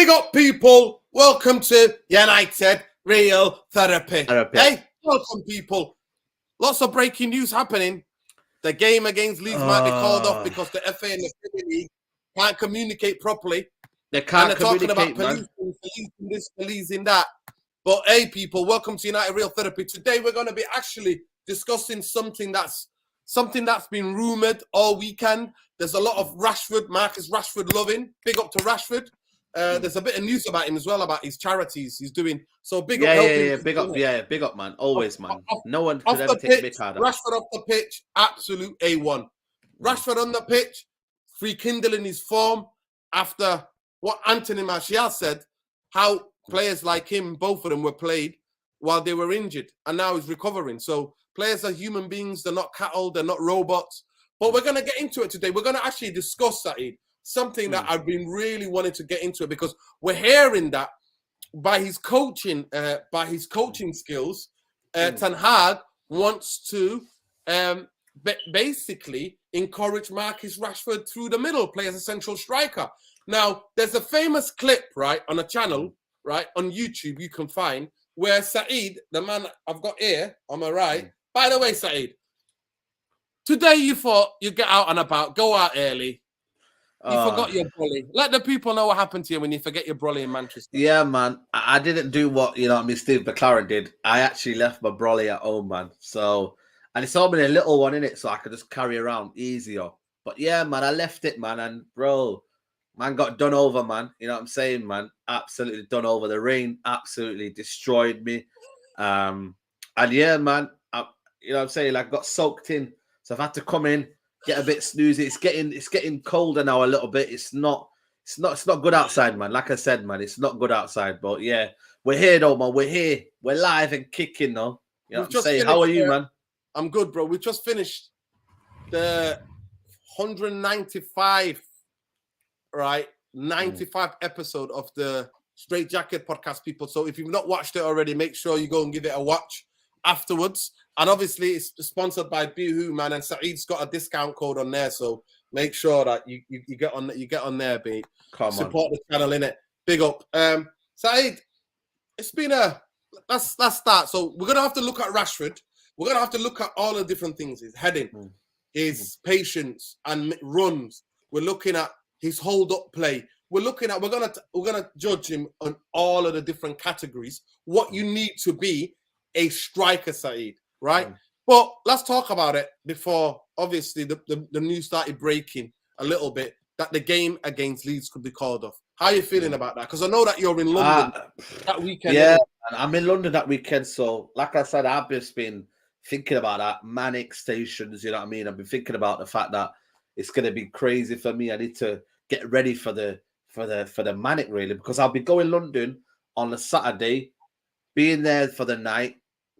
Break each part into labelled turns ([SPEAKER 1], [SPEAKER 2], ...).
[SPEAKER 1] Big up, people. Welcome to United Real Therapy. Hey, welcome, people. Lots of breaking news happening. The game against Leeds might be called off because the FA and the Premier League can't communicate properly.
[SPEAKER 2] They can't
[SPEAKER 1] and they're talking about
[SPEAKER 2] man.
[SPEAKER 1] policing this, policing that. But hey, people, welcome to United Real Therapy. Today we're going to be actually discussing something that's been rumored all weekend. There's a lot of Marcus Rashford loving. Big up to Rashford. There's a bit of news about him as well, about his charities he's doing. So big up.
[SPEAKER 2] Big up, man. Always, man. No one could ever take a big card out.
[SPEAKER 1] Rashford off the pitch, absolute A1. Rashford on the pitch, rekindling his form after what Anthony Martial said, how players like him, both of them were played while they were injured, and now he's recovering. So players are human beings. They're not cattle. They're not robots. But we're going to get into it today. We're going to actually discuss that, something that I've been really wanting to get into it, because we're hearing that by his coaching skills, Tenhag wants to basically encourage Marcus Rashford through the middle, play as a central striker. Now, there's a famous clip, right, on a channel, right, on YouTube you can find, where Saeed, the man I've got here on my right, by the way, Saeed, today you thought you'd get out and about, go out early. You forgot your brolly. Let the people know what happened to you when you forget your brolly in Manchester.
[SPEAKER 2] Yeah, man. I didn't do what, Steve McLaren did. I actually left my brolly at home, man. So, and it's only a little one in it, so I could just carry around easier. But yeah, man, I left it, man. And bro, man got done over, man. You know what I'm saying, man? Absolutely done over. The rain absolutely destroyed me. And yeah, man, you know what I'm saying? Like, got soaked in. So I've had to come in, get a bit snoozy. It's getting colder now a little bit. It's not good outside, man. Like I said, man, it's not good outside. But yeah, we're here though, man. We're here. We're live and kicking though. You know what I'm saying? How are you, man?
[SPEAKER 1] I'm good, bro. We just finished the 195, right? 95 episode of the Straight Jacket podcast, people. So if you've not watched it already, make sure you go and give it a watch afterwards. And obviously, it's sponsored by Boohoo, man. And Saeed's got a discount code on there, so make sure that you get on there, B. Support the channel, innit? Big up, Saeed. It's been let's start. So we're gonna have to look at Rashford. We're gonna have to look at all the different things: his heading, his patience and runs. We're looking at his hold-up play. We're gonna judge him on all of the different categories. What you need to be a striker, Saeed. Right? But let's talk about it before, obviously, the news started breaking a little bit that the game against Leeds could be called off. How are you feeling about that? Because I know that you're in London that weekend.
[SPEAKER 2] Yeah, I'm in London that weekend. So, like I said, I've just been thinking about that manic stations. You know what I mean? I've been thinking about the fact that it's going to be crazy for me. I need to get ready for the manic, really, because I'll be going London on a Saturday, being there for the night.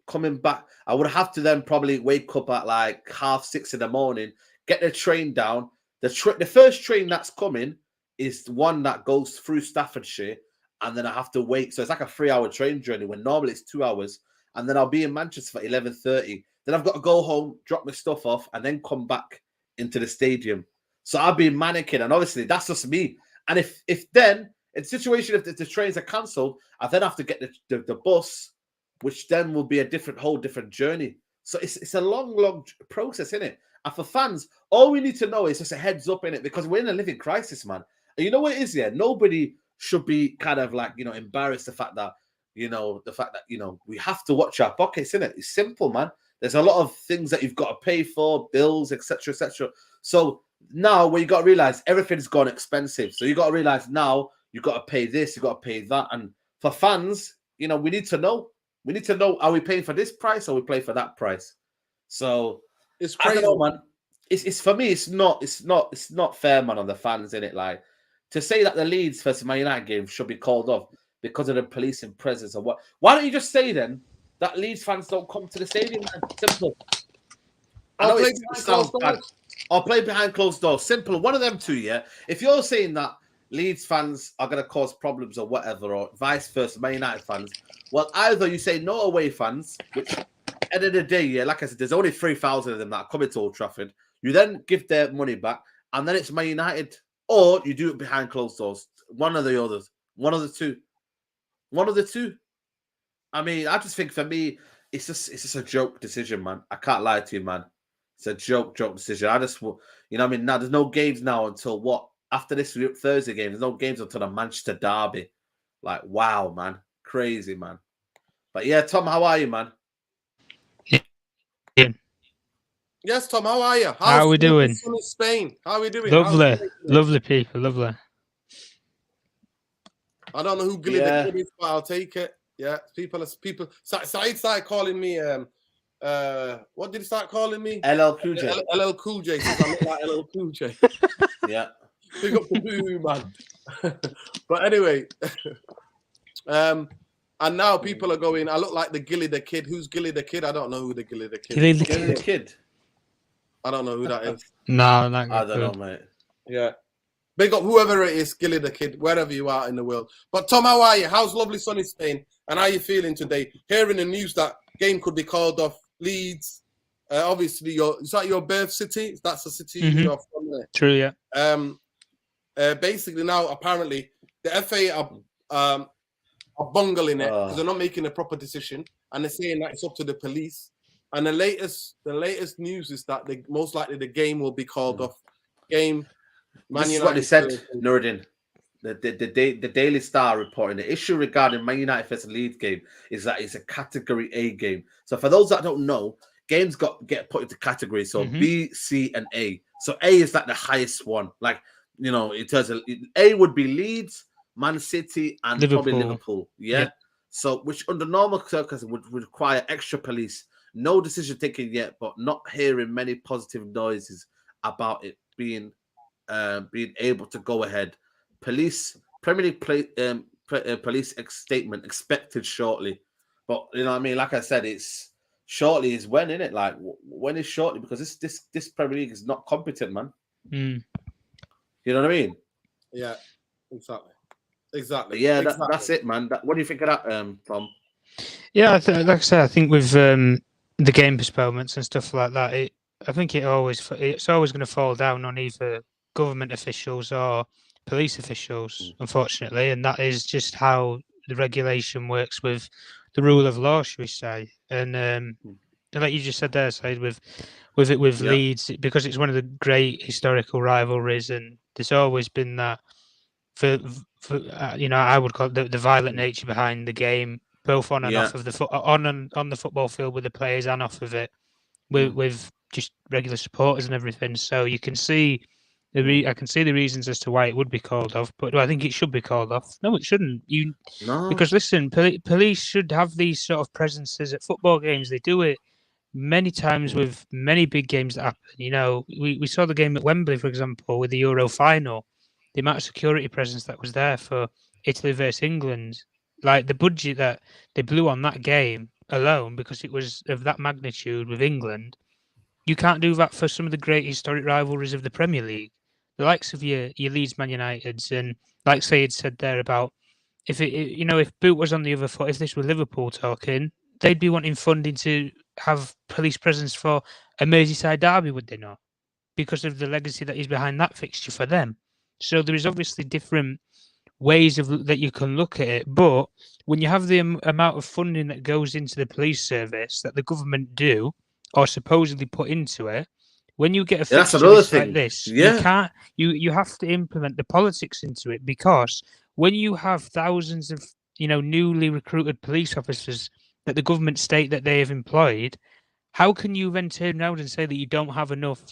[SPEAKER 2] Coming back, I would have to then probably wake up at like 6:30 in the morning, get the train down. The first train that's coming is the one that goes through Staffordshire, and then I have to wait. So it's like a 3-hour train journey when normally it's 2 hours. And then I'll be in Manchester for 11:30. Then I've got to go home, drop my stuff off, and then come back into the stadium. So I'll be mannequin, and obviously that's just me. And if then in the situation if the trains are cancelled, I then have to get the bus, which then will be a whole different journey. So it's a long process, isn't it? And for fans, all we need to know is just a heads up in it, because we're in a living crisis, man. And you know what it is, yeah? Nobody should be kind of like, embarrassed the fact that we have to watch our pockets, innit? It's simple, man. There's a lot of things that you've got to pay for, bills, etc., etc. So now what you got to realize, everything's gone expensive. So you got to realize now you got to pay this, you got to pay that. And for fans, we need to know. We need to know, are we paying for this price or are we paying for that price? So
[SPEAKER 1] it's crazy,
[SPEAKER 2] man. It's for me, it's not fair, man, on the fans, innit? Like, to say that the Leeds versus Man United game should be called off because of the policing presence or what. Why don't you just say then that Leeds fans don't come to the stadium, man? Simple.
[SPEAKER 1] I'll
[SPEAKER 2] play behind closed doors. Simple. One of them two, yeah. If you're saying that Leeds fans are going to cause problems or whatever, or vice versa, Man United fans, well, either you say no away fans, which end of the day, yeah, like I said, there's only 3,000 of them that are coming to Old Trafford. You then give their money back, and then it's Man United, or you do it behind closed doors. One of the others. One of the two. One of the two. I mean, I just think for me, it's just a joke decision, man. I can't lie to you, man. It's a joke decision. I just, you know, what I mean, now there's no games now until what? After this Thursday game, there's no games until the Manchester derby. Like, wow, man, crazy, man. But yeah, Tom, how are you, man?
[SPEAKER 3] Yeah.
[SPEAKER 1] Yes, Tom, how are you?
[SPEAKER 3] How are we doing?
[SPEAKER 1] Sunny Spain. How are we doing?
[SPEAKER 3] Lovely people, lovely.
[SPEAKER 1] I don't know who Gilly the Kid is, but I'll take it. Yeah, people. Saeed started calling me. What did he start calling me?
[SPEAKER 2] LL Cool J.
[SPEAKER 1] LL Cool J. Since I look like LL Cool J.
[SPEAKER 2] Yeah.
[SPEAKER 1] Big up the boo, man. But anyway, and now people are going. I look like the Gilly the Kid. Who's Gilly the Kid? I don't know who the Gilly the Kid.
[SPEAKER 3] Gilly
[SPEAKER 2] the Kid.
[SPEAKER 1] I don't know who that is.
[SPEAKER 3] No,
[SPEAKER 2] I don't know, mate.
[SPEAKER 1] Yeah. Big up whoever it is, Gilly the Kid, wherever you are in the world. But Tom, how are you? How's lovely sunny Spain? And how are you feeling today? Hearing the news that game could be called off. Leeds, obviously, is that your birth city? That's the city you're from there.
[SPEAKER 3] True, yeah.
[SPEAKER 1] Basically now, apparently, the FA are bungling it because they're not making a proper decision, and they're saying that it's up to the police. And the latest news is that most likely the game will be called off. Game.
[SPEAKER 2] This is what they said, Nuruddin. The Daily Star reporting the issue regarding Man United versus Leeds game is that it's a Category A game. So for those that don't know, games get put into categories. So B, C, and A. So A is like the highest one. Like, you know, in terms of A would be Leeds, Man City, and probably Liverpool. Yeah. So which under normal circumstances would require extra police. No decision taken yet, but not hearing many positive noises about it being able to go ahead. Premier League police statement expected shortly, but you know what I mean. Like I said, it's shortly is when, isn't it? Like when is shortly, because this Premier League is not competent, man. You know what I mean?
[SPEAKER 1] Yeah, exactly.
[SPEAKER 2] Yeah, that's it, man. What do you think of that, Tom?
[SPEAKER 3] Yeah, like I said, I think with the game postponements and stuff like that, I think it's always going to fall down on either government officials or police officials, unfortunately, and that is just how the regulation works with the rule of law, should we say? And like you just said there, Said, with Leeds, because it's one of the great historical rivalries, and there's always been that for you know, I would call it the violent nature behind the game, both on and off of on the football field with the players and off of it with just regular supporters and everything. So you can see I can see the reasons as to why it would be called off, but do I think it should be called off? No, it shouldn't. Because listen, police should have these sort of presences at football games. They do it many times with many big games that happen. You know, we saw the game at Wembley, for example, with the Euro final. The amount of security presence that was there for Italy versus England, like the budget that they blew on that game alone, because it was of that magnitude with England. You can't do that for some of the great historic rivalries of the Premier League. The likes of your Leeds, Man Uniteds, and like Sayed said there about if Boot was on the other foot, if this were Liverpool talking, they'd be wanting funding to have police presence for a Merseyside derby, would they not? Because of the legacy that is behind that fixture for them. So there is obviously different ways that you can look at it, but when you have the amount of funding that goes into the police service that the government do or supposedly put into it, when you get a fixture like this, you can't. You have to implement the politics into it, because when you have thousands of newly recruited police officers that the government state that they have employed, how can you then turn around and say that you don't have enough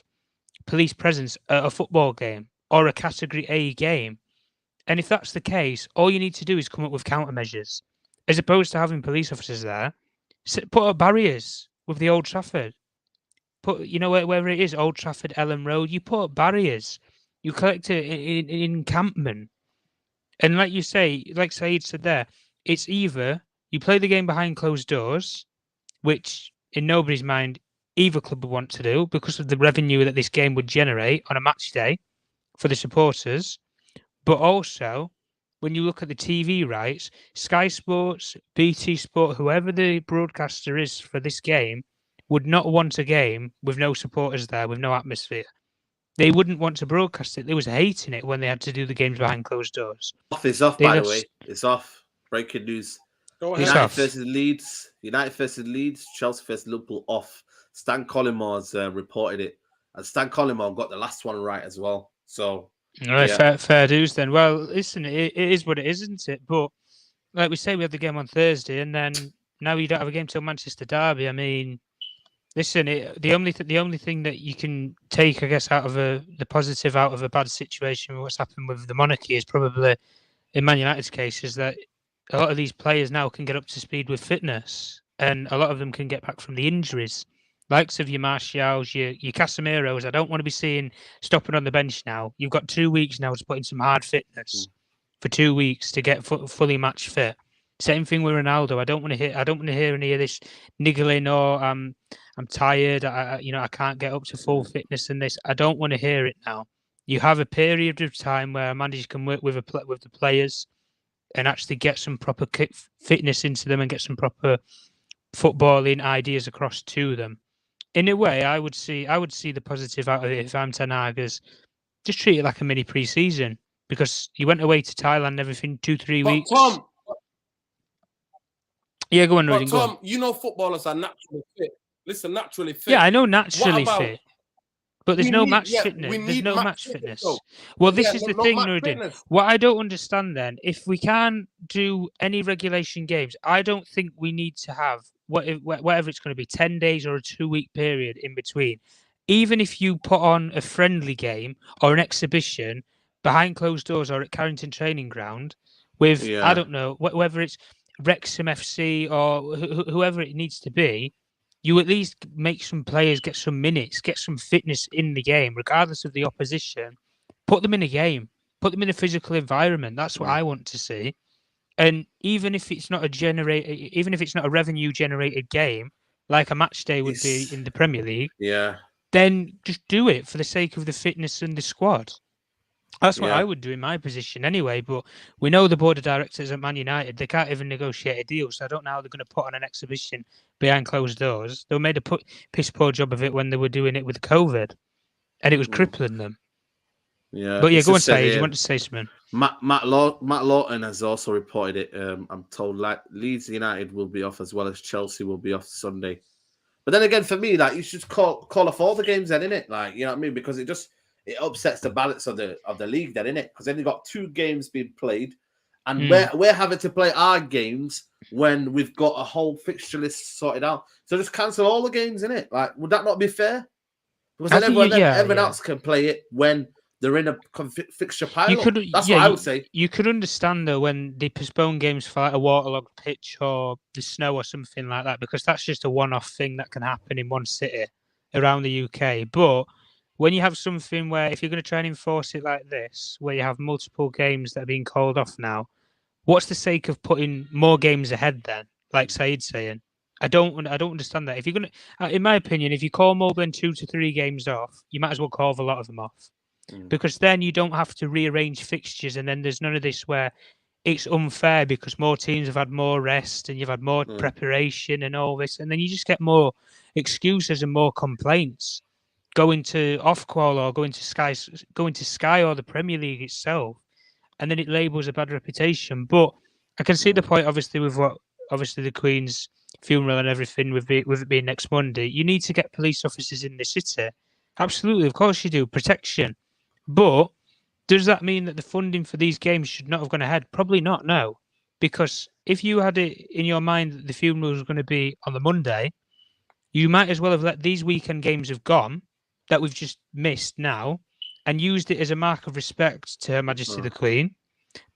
[SPEAKER 3] police presence at a football game or a Category A game? And if that's the case, all you need to do is come up with countermeasures, as opposed to having police officers there. Put up barriers with the Old Trafford. Put, wherever it is, Old Trafford, Ellen Road, you put up barriers. You collect an encampment. And like you say, like Saeed said there, it's either you play the game behind closed doors, which in nobody's mind either club would want to do because of the revenue that this game would generate on a match day for the supporters. But also, when you look at the TV rights, Sky Sports, BT Sport, whoever the broadcaster is for this game, would not want a game with no supporters there, with no atmosphere. they wouldn't want to broadcast it. They was hating it when they had to do the games behind closed doors.
[SPEAKER 2] It's off, by the way. It's off. Breaking news.
[SPEAKER 1] Go ahead.
[SPEAKER 2] United versus Leeds. Chelsea versus Liverpool off. Stan Collymore reported it. And Stan Collymore got the last one right as well. So,
[SPEAKER 3] all right, fair dues then. Well, listen, it is what it is, isn't it? But like we say, we had the game on Thursday, and then now you don't have a game till Manchester Derby. I mean, listen, the only thing that you can take, I guess, out of the positive out of a bad situation, what's happened with the monarchy, is probably in Man United's case, is that a lot of these players now can get up to speed with fitness, and a lot of them can get back from the injuries. Likes of your Martials, your Casemiros, I don't want to be seeing stopping on the bench now. You've got 2 weeks now to put in some hard fitness for 2 weeks to get fully match fit. Same thing with Ronaldo. I don't want to hear any of this niggling or I'm tired. I can't get up to full fitness and this. I don't want to hear it now. You have a period of time where a manager can work with the players and actually get some proper fitness into them and get some proper footballing ideas across to them. In a way, I would see the positive out of it if I'm Tenhag, as just treat it like a mini pre-season, because you went away to Thailand and everything 2-3 weeks.
[SPEAKER 1] Tom,
[SPEAKER 3] yeah, go on,
[SPEAKER 1] but
[SPEAKER 3] Rudy,
[SPEAKER 1] Tom,
[SPEAKER 3] go on.
[SPEAKER 1] you know footballers are naturally fit. Listen, naturally fit.
[SPEAKER 3] Yeah, I know naturally fit. But there's no match fitness. There's no match fitness. Well, this is the thing, Nurdin. What I don't understand then, if we can't do any regulation games, I don't think we need to have whatever it's going to be, 10 days or a 2-week period in between. Even if you put on a friendly game or an exhibition behind closed doors or at Carrington Training Ground with, I don't know, whether it's Wrexham FC or whoever it needs to be, you at least make some players get some minutes, get some fitness in the game, regardless of the opposition. Put them in a game. Put them in a physical environment. That's what I want to see. And even if it's not a revenue-generated game, like a match day would be in the Premier League, then just do it for the sake of the fitness and the squad. That's what I would do in my position anyway. But we know the board of directors at Man United, they can't even negotiate a deal. So I don't know how they're going to put on an exhibition behind closed doors. They made a piss poor job of it when they were doing it with COVID, and it was crippling them.
[SPEAKER 2] Yeah,
[SPEAKER 3] but yeah, go on, say you want to say something.
[SPEAKER 2] Matt Lawton has also reported it. I'm told like Leeds United will be off as well as Chelsea will be off Sunday. But then again, for me, like you should call off all the games then, innit? Like, you know what I mean? Because it upsets the balance of the league then, innit? Because then you've got 2 games being played, and we're having to play our games when we've got a whole fixture list sorted out. So just cancel all the games, innit? Like, would that not be fair? Because then everyone else can play it when they're in a fixture pile. That's what I would say.
[SPEAKER 3] You could understand though when they postpone games for like a waterlogged pitch or the snow or something like that, because that's just a one-off thing that can happen in one city around the UK. But when you have something where, if you're going to try and enforce it like this, where you have multiple games that are being called off now, what's the sake of putting more games ahead then? Like Said's saying, I don't understand that. If you're going to, in my opinion, if you call more than 2 to 3 games off, you might as well call a lot of them off, because then you don't have to rearrange fixtures, and then there's none of this where it's unfair because more teams have had more rest and you've had more preparation and all this, and then you just get more excuses and more complaints going to Ofqual or going to Sky or the Premier League itself, and then it labels a bad reputation. But I can see the point, obviously, with what the Queen's funeral and everything, with it being next Monday. You need to get police officers in the city. Absolutely, of course you do. Protection. But does that mean that the funding for these games should not have gone ahead? Probably not, no. Because if you had it in your mind that the funeral was going to be on the Monday, you might as well have let these weekend games have gone that we've just missed now and used it as a mark of respect to Her Majesty the Queen.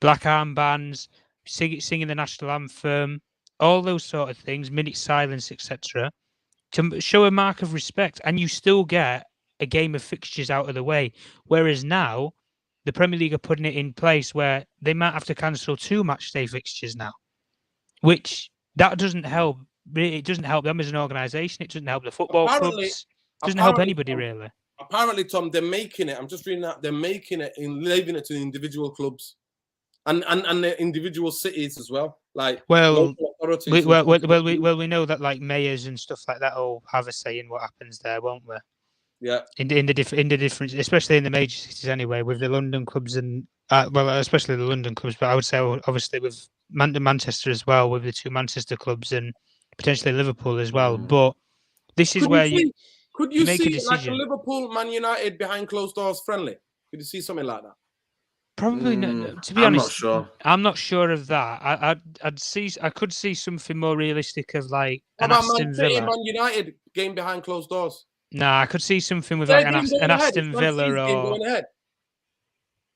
[SPEAKER 3] Black armbands, singing the national anthem, all those sort of things, minute silence, etc., to show a mark of respect, and you still get a game of fixtures out of the way. Whereas now, the Premier League are putting it in place where they might have to cancel 2 matchday fixtures now, which that doesn't help. It doesn't help them as an organisation. It doesn't help the football clubs. It doesn't help anybody, really.
[SPEAKER 1] Apparently, Tom, they're making it. I'm just reading that. They're making it and leaving it to the individual clubs and the individual cities as well. Like,
[SPEAKER 3] well, we know that like mayors and stuff like that will have a say in what happens there, won't we?
[SPEAKER 1] Yeah.
[SPEAKER 3] In the difference, especially in the major cities anyway, with the London clubs and especially the London clubs, but I would say obviously with Manchester as well, with the two Manchester clubs and potentially Liverpool as well. But this is where
[SPEAKER 1] could
[SPEAKER 3] you
[SPEAKER 1] you
[SPEAKER 3] make a
[SPEAKER 1] see like a
[SPEAKER 3] decision.
[SPEAKER 1] Liverpool Man United behind closed doors friendly? Could you see something like that?
[SPEAKER 3] Probably not. To be
[SPEAKER 2] I'm
[SPEAKER 3] honest,
[SPEAKER 2] not sure.
[SPEAKER 3] I'm not sure of that. I could see something more realistic of like
[SPEAKER 1] How
[SPEAKER 3] an
[SPEAKER 1] about
[SPEAKER 3] Aston
[SPEAKER 1] Man City,
[SPEAKER 3] Villa.
[SPEAKER 1] Man United game behind closed doors?
[SPEAKER 3] Nah, I could see something with
[SPEAKER 1] Their
[SPEAKER 3] like
[SPEAKER 1] game going
[SPEAKER 3] an
[SPEAKER 1] ahead.
[SPEAKER 3] Aston
[SPEAKER 1] It's Man
[SPEAKER 3] Villa
[SPEAKER 1] City's game
[SPEAKER 3] or
[SPEAKER 1] going ahead.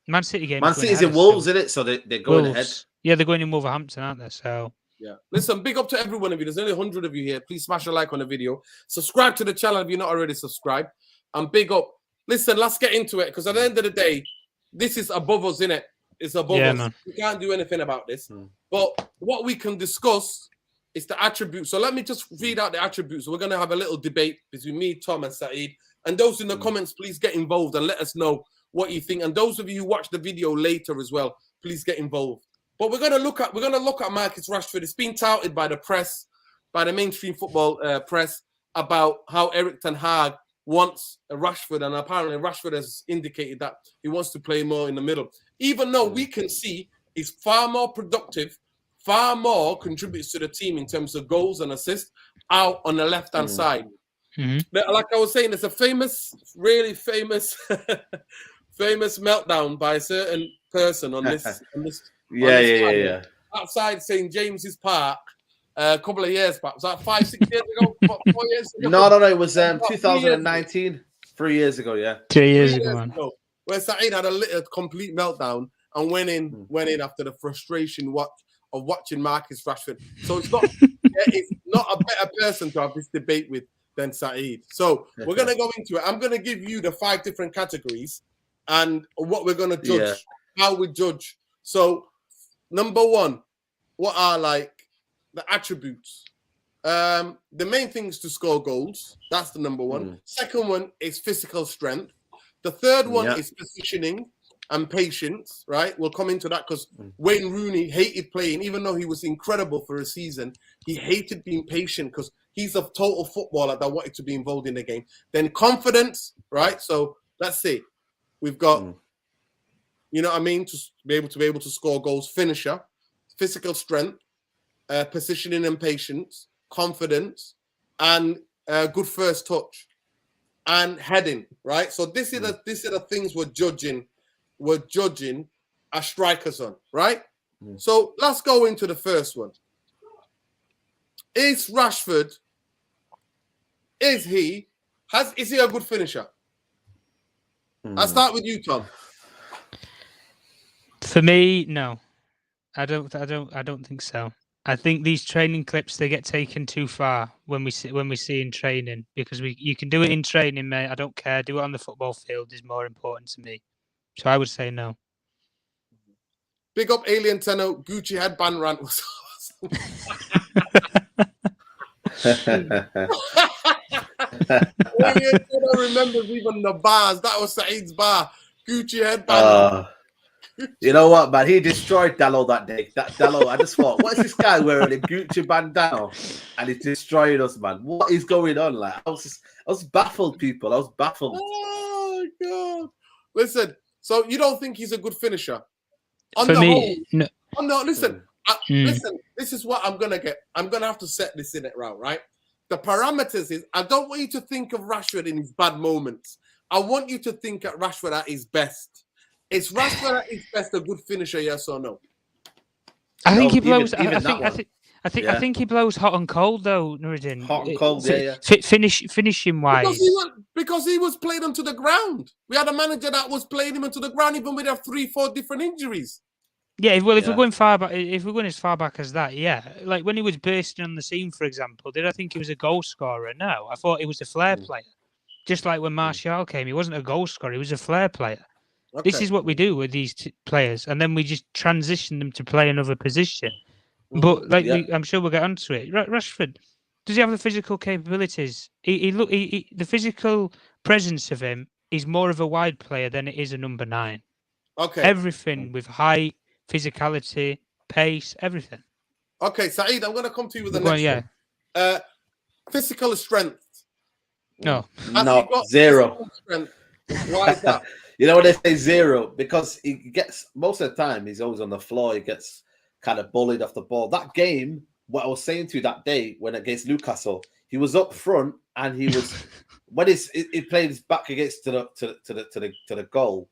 [SPEAKER 3] Man City games.
[SPEAKER 2] Man
[SPEAKER 3] going
[SPEAKER 2] City's
[SPEAKER 3] ahead
[SPEAKER 2] in Wolves, isn't it? So they're going ahead.
[SPEAKER 3] Wolves. Yeah, they're going in Wolverhampton, aren't they? So
[SPEAKER 1] yeah. Listen, big up to every one of you. There's only 100 of you here. Please smash a like on the video. Subscribe to the channel if you're not already subscribed. And big up. Listen, let's get into it because at the end of the day, this is above us, innit? It's above us.
[SPEAKER 3] man.
[SPEAKER 1] We can't do anything about this. But what we can discuss is the attributes. So let me just read out the attributes. We're going to have a little debate between me, Tom, and Saeed. And those in the comments, please get involved and let us know what you think. And those of you who watch the video later as well, please get involved. But we're going to look at Marcus Rashford. It's been touted by the press, by the mainstream football press, about how Eric Tenhag wants a Rashford, and apparently Rashford has indicated that he wants to play more in the middle. Even though we can see he's far more productive, far more contributes to the team in terms of goals and assists out on the left-hand side. Like I was saying, there's a famous, really famous, famous meltdown by a certain person on this.
[SPEAKER 2] Yeah.
[SPEAKER 1] Outside St. James's Park a couple of years back. Was that 5-6 years ago? 4 years ago?
[SPEAKER 2] No. It was 2019. 3 years ago, yeah.
[SPEAKER 3] 3 years ago, man.
[SPEAKER 1] Where Saeed had a complete meltdown and went in after the frustration of watching Marcus Rashford. So it's not a better person to have this debate with than Saeed. So we're going to go into it. I'm going to give you the 5 different categories and what we're going to judge, how we judge. So number 1, what are like the attributes? The main thing is to score goals. That's the number 1. Second one is physical strength. The third one is positioning and patience, right? We'll come into that because Wayne Rooney hated playing, even though he was incredible for a season. He hated being patient because he's a total footballer that wanted to be involved in the game. Then confidence, right? So let's see. We've got, you know what I mean, to be able to score goals. Finisher, physical strength, positioning and patience, confidence, and good first touch, and heading. Right. So these are the things we're judging. We're judging our strikers on. Right. So let's go into the first one. Is Rashford? Is he a good finisher? I'll start with you, Tom.
[SPEAKER 3] For me, no. I don't think so. I think these training clips, they get taken too far when we see in training, because you can do it in training, mate. I don't care. Do it on the football field is more important to me. So I would say no.
[SPEAKER 1] Big up Alien Tenno. Gucci headband rant was Alien Tenno remembers even the bars. That was Saeed's bar. Gucci headband.
[SPEAKER 2] You know what, man? He destroyed Dallo that day. Dallo, I just thought, what is this guy wearing a Gucci bandana? And he's destroying us, man. What is going on? Like, I was baffled, people. I was baffled.
[SPEAKER 1] Oh God! Listen, so you don't think he's a good finisher?
[SPEAKER 3] For me, no.
[SPEAKER 1] Oh no! Listen, listen. This is what I'm gonna get. I'm gonna have to set this in it round, right? The parameters is I don't want you to think of Rashford in his bad moments. I want you to think at Rashford at his best. Is Rashford at his best a good finisher? Yes or no?
[SPEAKER 3] I think he blows. I think he blows hot and cold though, Nuruddin.
[SPEAKER 2] Hot and cold, yeah.
[SPEAKER 3] Finishing wise.
[SPEAKER 1] Because he was played onto the ground. We had a manager that was playing him onto the ground, even with 3-4 different injuries.
[SPEAKER 3] Yeah, well, if we're going far back, if we're going as far back as that, yeah. Like when he was bursting on the scene, for example, did I think he was a goal scorer? No, I thought he was a flair player. Just like when Martial came, he wasn't a goal scorer; he was a flair player. Okay. This is what we do with these players, and then we just transition them to play another position. But I'm sure we'll get onto it. Rashford, does he have the physical capabilities? The physical presence of him is more of a wide player than it is a number 9.
[SPEAKER 1] Okay.
[SPEAKER 3] Everything with height, physicality, pace, everything.
[SPEAKER 1] Okay, Saeed, I'm going to come to you with the next one. Physical strength.
[SPEAKER 3] No.
[SPEAKER 1] Has he
[SPEAKER 2] No,
[SPEAKER 1] got
[SPEAKER 2] zero.
[SPEAKER 1] physical strength? Why is that?
[SPEAKER 2] You know when they say zero? Because he gets, most of the time, he's always on the floor. He gets kind of bullied off the ball. That game, what I was saying to you that day when against Newcastle, he was up front and he was when he played his back against to the goal.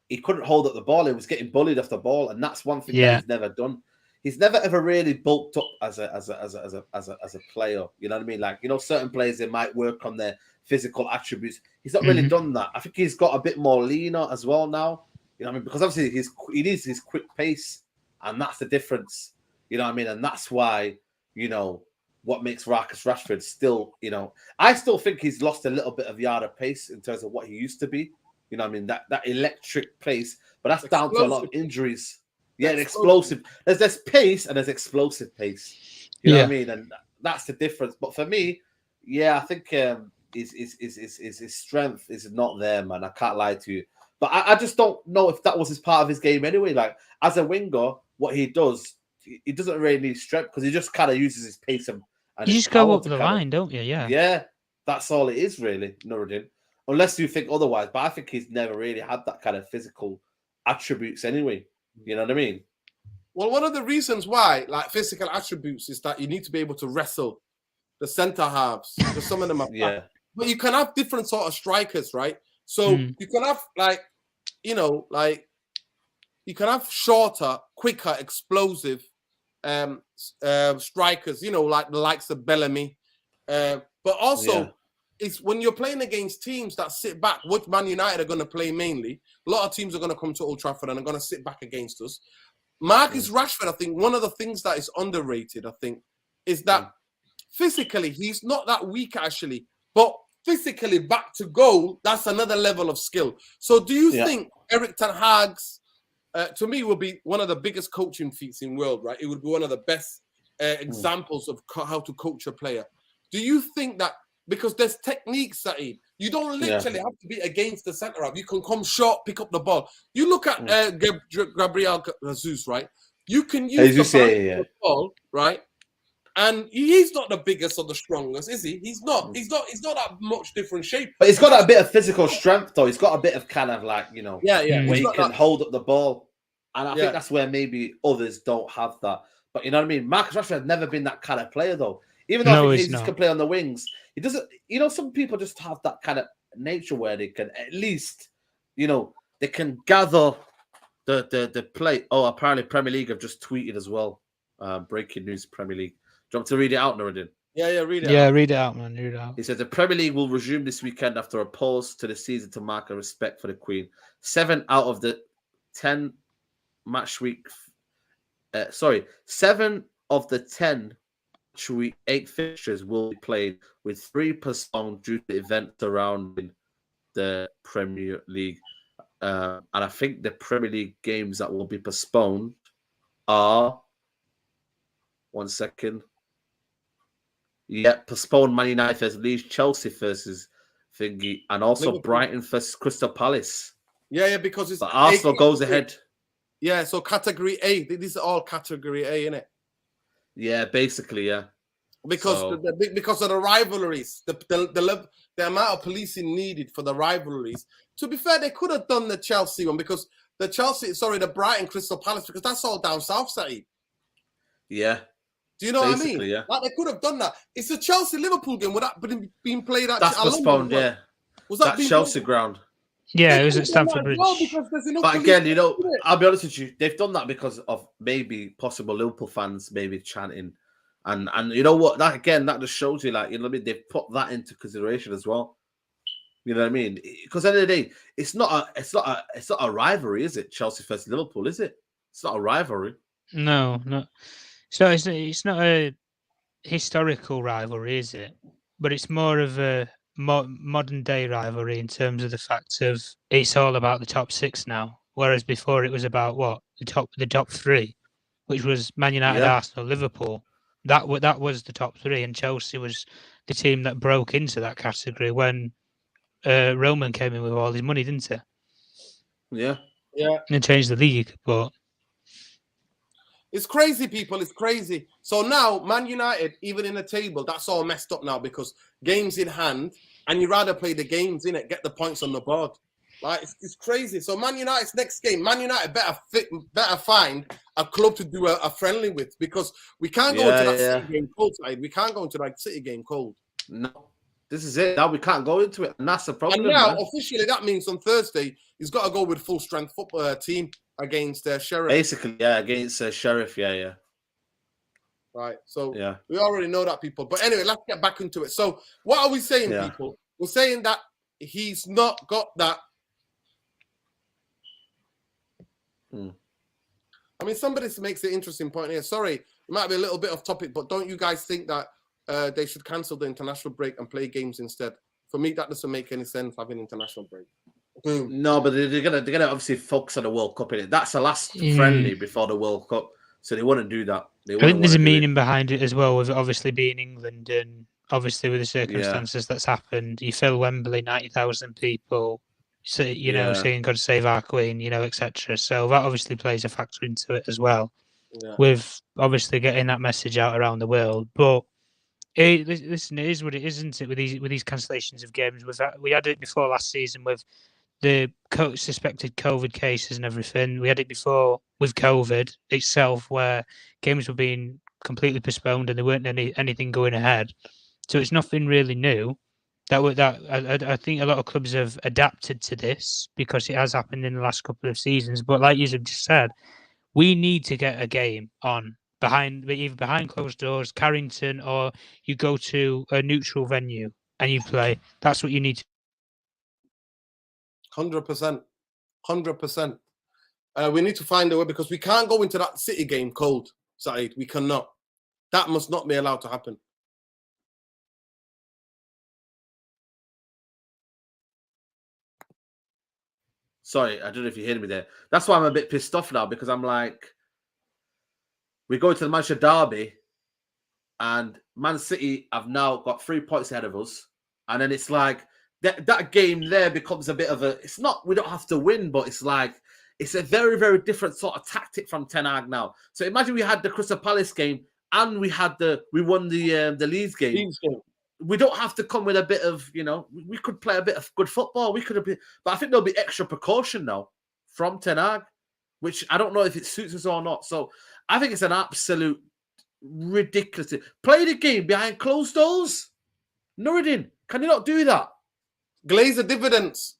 [SPEAKER 2] He couldn't hold up the ball. He was getting bullied off the ball, and that's one thing that he's never done. He's never ever really bulked up as a player. You know what I mean? Like, you know, certain players, they might work on their physical attributes. He's not really done that. I think he's got a bit more leaner as well now. You know what I mean? Because obviously he needs his quick pace, and that's the difference. You know what I mean? And that's why, you know, what makes Marcus Rashford still, you know, I still think he's lost a little bit of yard of pace in terms of what he used to be. You know what I mean? That electric pace, but that's down to a lot of injuries. Yeah, explosive. There's pace and there's explosive pace. You know what I mean? And that's the difference. But for me, yeah, I think his strength is not there, man. I can't lie to you. But I just don't know if that was his part of his game anyway. Like, as a winger, what he does, he doesn't really need strength because he just kind of uses his pace and
[SPEAKER 3] you just go up the line, don't you? Yeah.
[SPEAKER 2] Yeah, that's all it is, really, Nuruddin. Unless you think otherwise. But I think he's never really had that kind of physical attributes anyway. You know what I mean?
[SPEAKER 1] Well, one of the reasons why, like, physical attributes is that you need to be able to wrestle the centre halves. Because some of them are but you can have different sort of strikers, right? So you can have, like, you know, like, you can have shorter, quicker, explosive strikers, you know, like the likes of Bellamy. But also, it's when you're playing against teams that sit back, which Man United are going to play mainly. A lot of teams are going to come to Old Trafford and are going to sit back against us. Marcus Rashford, I think one of the things that is underrated, I think, is that physically, he's not that weak, actually. But physically, back to goal, that's another level of skill. So do you think Eric Tenhag's, to me, will be one of the biggest coaching feats in the world, right? It would be one of the best examples of how to coach a player. Do you think that, because there's techniques, Saeed, you don't literally have to be against the centre half. You can come short, pick up the ball. You look at Gabriel Jesus, right? You can use the ball, right? And he's not the biggest or the strongest, is he? He's not. He's not that much different shape.
[SPEAKER 2] But he's got that bit of physical strength, though. He's got a bit of kind of like, you know,
[SPEAKER 1] where
[SPEAKER 2] he can hold up the ball. And I think that's where maybe others don't have that. But you know what I mean? Marcus Rashford has never been that kind of player, though. Even though he can play on the wings, he doesn't. You know, some people just have that kind of nature where they can at least, you know, they can gather the play. Oh, apparently Premier League have just tweeted as well. Breaking news, Premier League. Do you want me to read it out, Nuruddin?
[SPEAKER 1] Yeah, read it out.
[SPEAKER 3] Yeah, read it out, man. Read it out.
[SPEAKER 2] He said the Premier League will resume this weekend after a pause to the season to mark a respect for the Queen. 7 out of the 10 match week. 7 of the 10 match week 8 fixtures will be played, with 3 postponed due to events surrounding the Premier League. And I think the Premier League games that will be postponed are. 1 second. Postponed Man United versus Leeds, Chelsea versus thingy, and also Liverpool. Brighton versus Crystal Palace.
[SPEAKER 1] Yeah, because it's
[SPEAKER 2] Arsenal goes ahead.
[SPEAKER 1] Yeah, so category A. These are all category A, innit?
[SPEAKER 2] Yeah, basically, yeah.
[SPEAKER 1] Because of the rivalries, the amount of policing needed for the rivalries. To be fair, they could have done the Chelsea one because the Brighton Crystal Palace, because that's all down south side.
[SPEAKER 2] Yeah.
[SPEAKER 1] Do you know what I mean?
[SPEAKER 2] Yeah.
[SPEAKER 1] Like, they could have done that. It's a Chelsea-Liverpool game. Would that been played at?
[SPEAKER 2] That's postponed, yeah.
[SPEAKER 1] Was that
[SPEAKER 2] Chelsea ground?
[SPEAKER 3] Yeah, it was at Stamford Bridge.
[SPEAKER 2] But again, you know, I'll be honest with you, they've done that because of maybe possible Liverpool fans maybe chanting, and you know what? That just shows you, like, you know what I mean? They've put that into consideration as well. You know what I mean? Because at the end of the day, it's not a rivalry, is it? Chelsea versus Liverpool, is it? It's not a rivalry.
[SPEAKER 3] No. So it's not a historical rivalry, is it? But it's more of a modern day rivalry in terms of the fact of it's all about the top 6 now, whereas before it was about what the top 3, which was Man United, Arsenal, Liverpool. That was the top 3, and Chelsea was the team that broke into that category when Roman came in with all his money, didn't he?
[SPEAKER 2] Yeah.
[SPEAKER 3] And changed the league, but.
[SPEAKER 1] It's crazy, people. It's crazy. So now, Man United, even in the table, that's all messed up now because games in hand, and you rather play the games, innit? Get the points on the board. Like it's crazy. So Man United's next game, Man United better find a club to do a friendly with, because we can't go into that City game cold. We can't go into that City game cold.
[SPEAKER 2] No, this is it. Now we can't go into it, and that's the problem.
[SPEAKER 1] And now officially that means on Thursday he's got to go with full strength football team against Sheriff.
[SPEAKER 2] Basically, against Sheriff. Yeah.
[SPEAKER 1] Right. So we already know that, people. But anyway, let's get back into it. So what are we saying, people? We're saying that he's not got that. I mean, somebody makes an interesting point here. Sorry, it might be a little bit off topic, but don't you guys think that they should cancel the international break and play games instead? For me, that doesn't make any sense, having international break.
[SPEAKER 2] No, but they're gonna obviously focus on the World Cup in it. That's the last friendly before the World Cup, so they wouldn't do that.
[SPEAKER 3] I think there's a meaning behind it as well, with it obviously being England, and obviously with the circumstances that's happened. You fill Wembley, 90,000 people. So, saying "God save our Queen," etc. So that obviously plays a factor into it as well, with obviously getting that message out around the world. But listen, it is what it is, isn't it? With these cancellations of games, we had it before last season with the suspected COVID cases and everything. We had it before with COVID itself, where games were being completely postponed and there weren't anything going ahead. So it's nothing really new. I think a lot of clubs have adapted to this because it has happened in the last couple of seasons. But like you have just said, we need to get a game on either behind closed doors, Carrington, or you go to a neutral venue and you play. That's what you need to.
[SPEAKER 1] 100%. We need to find a way, because we can't go into that City game cold, Saeed. We cannot. That must not be allowed to happen.
[SPEAKER 2] Sorry, I don't know if you hear me there. That's why I'm a bit pissed off now, because I'm like, we go to the Manchester derby, and Man City have now got 3 points ahead of us, and then it's like that game there becomes a bit of a. It's not, we don't have to win, but it's like it's a very, very different sort of tactic from Tenhag now. So imagine we had the Crystal Palace game and we won the Leeds game. We don't have to come with a bit of, we could play a bit of good football. We could have been, but I think there'll be extra precaution now from Tenhag, which I don't know if it suits us or not. So I think it's an absolute ridiculous. Play the game behind closed doors. Nuruddin, can you not do that?
[SPEAKER 1] Glazer dividends.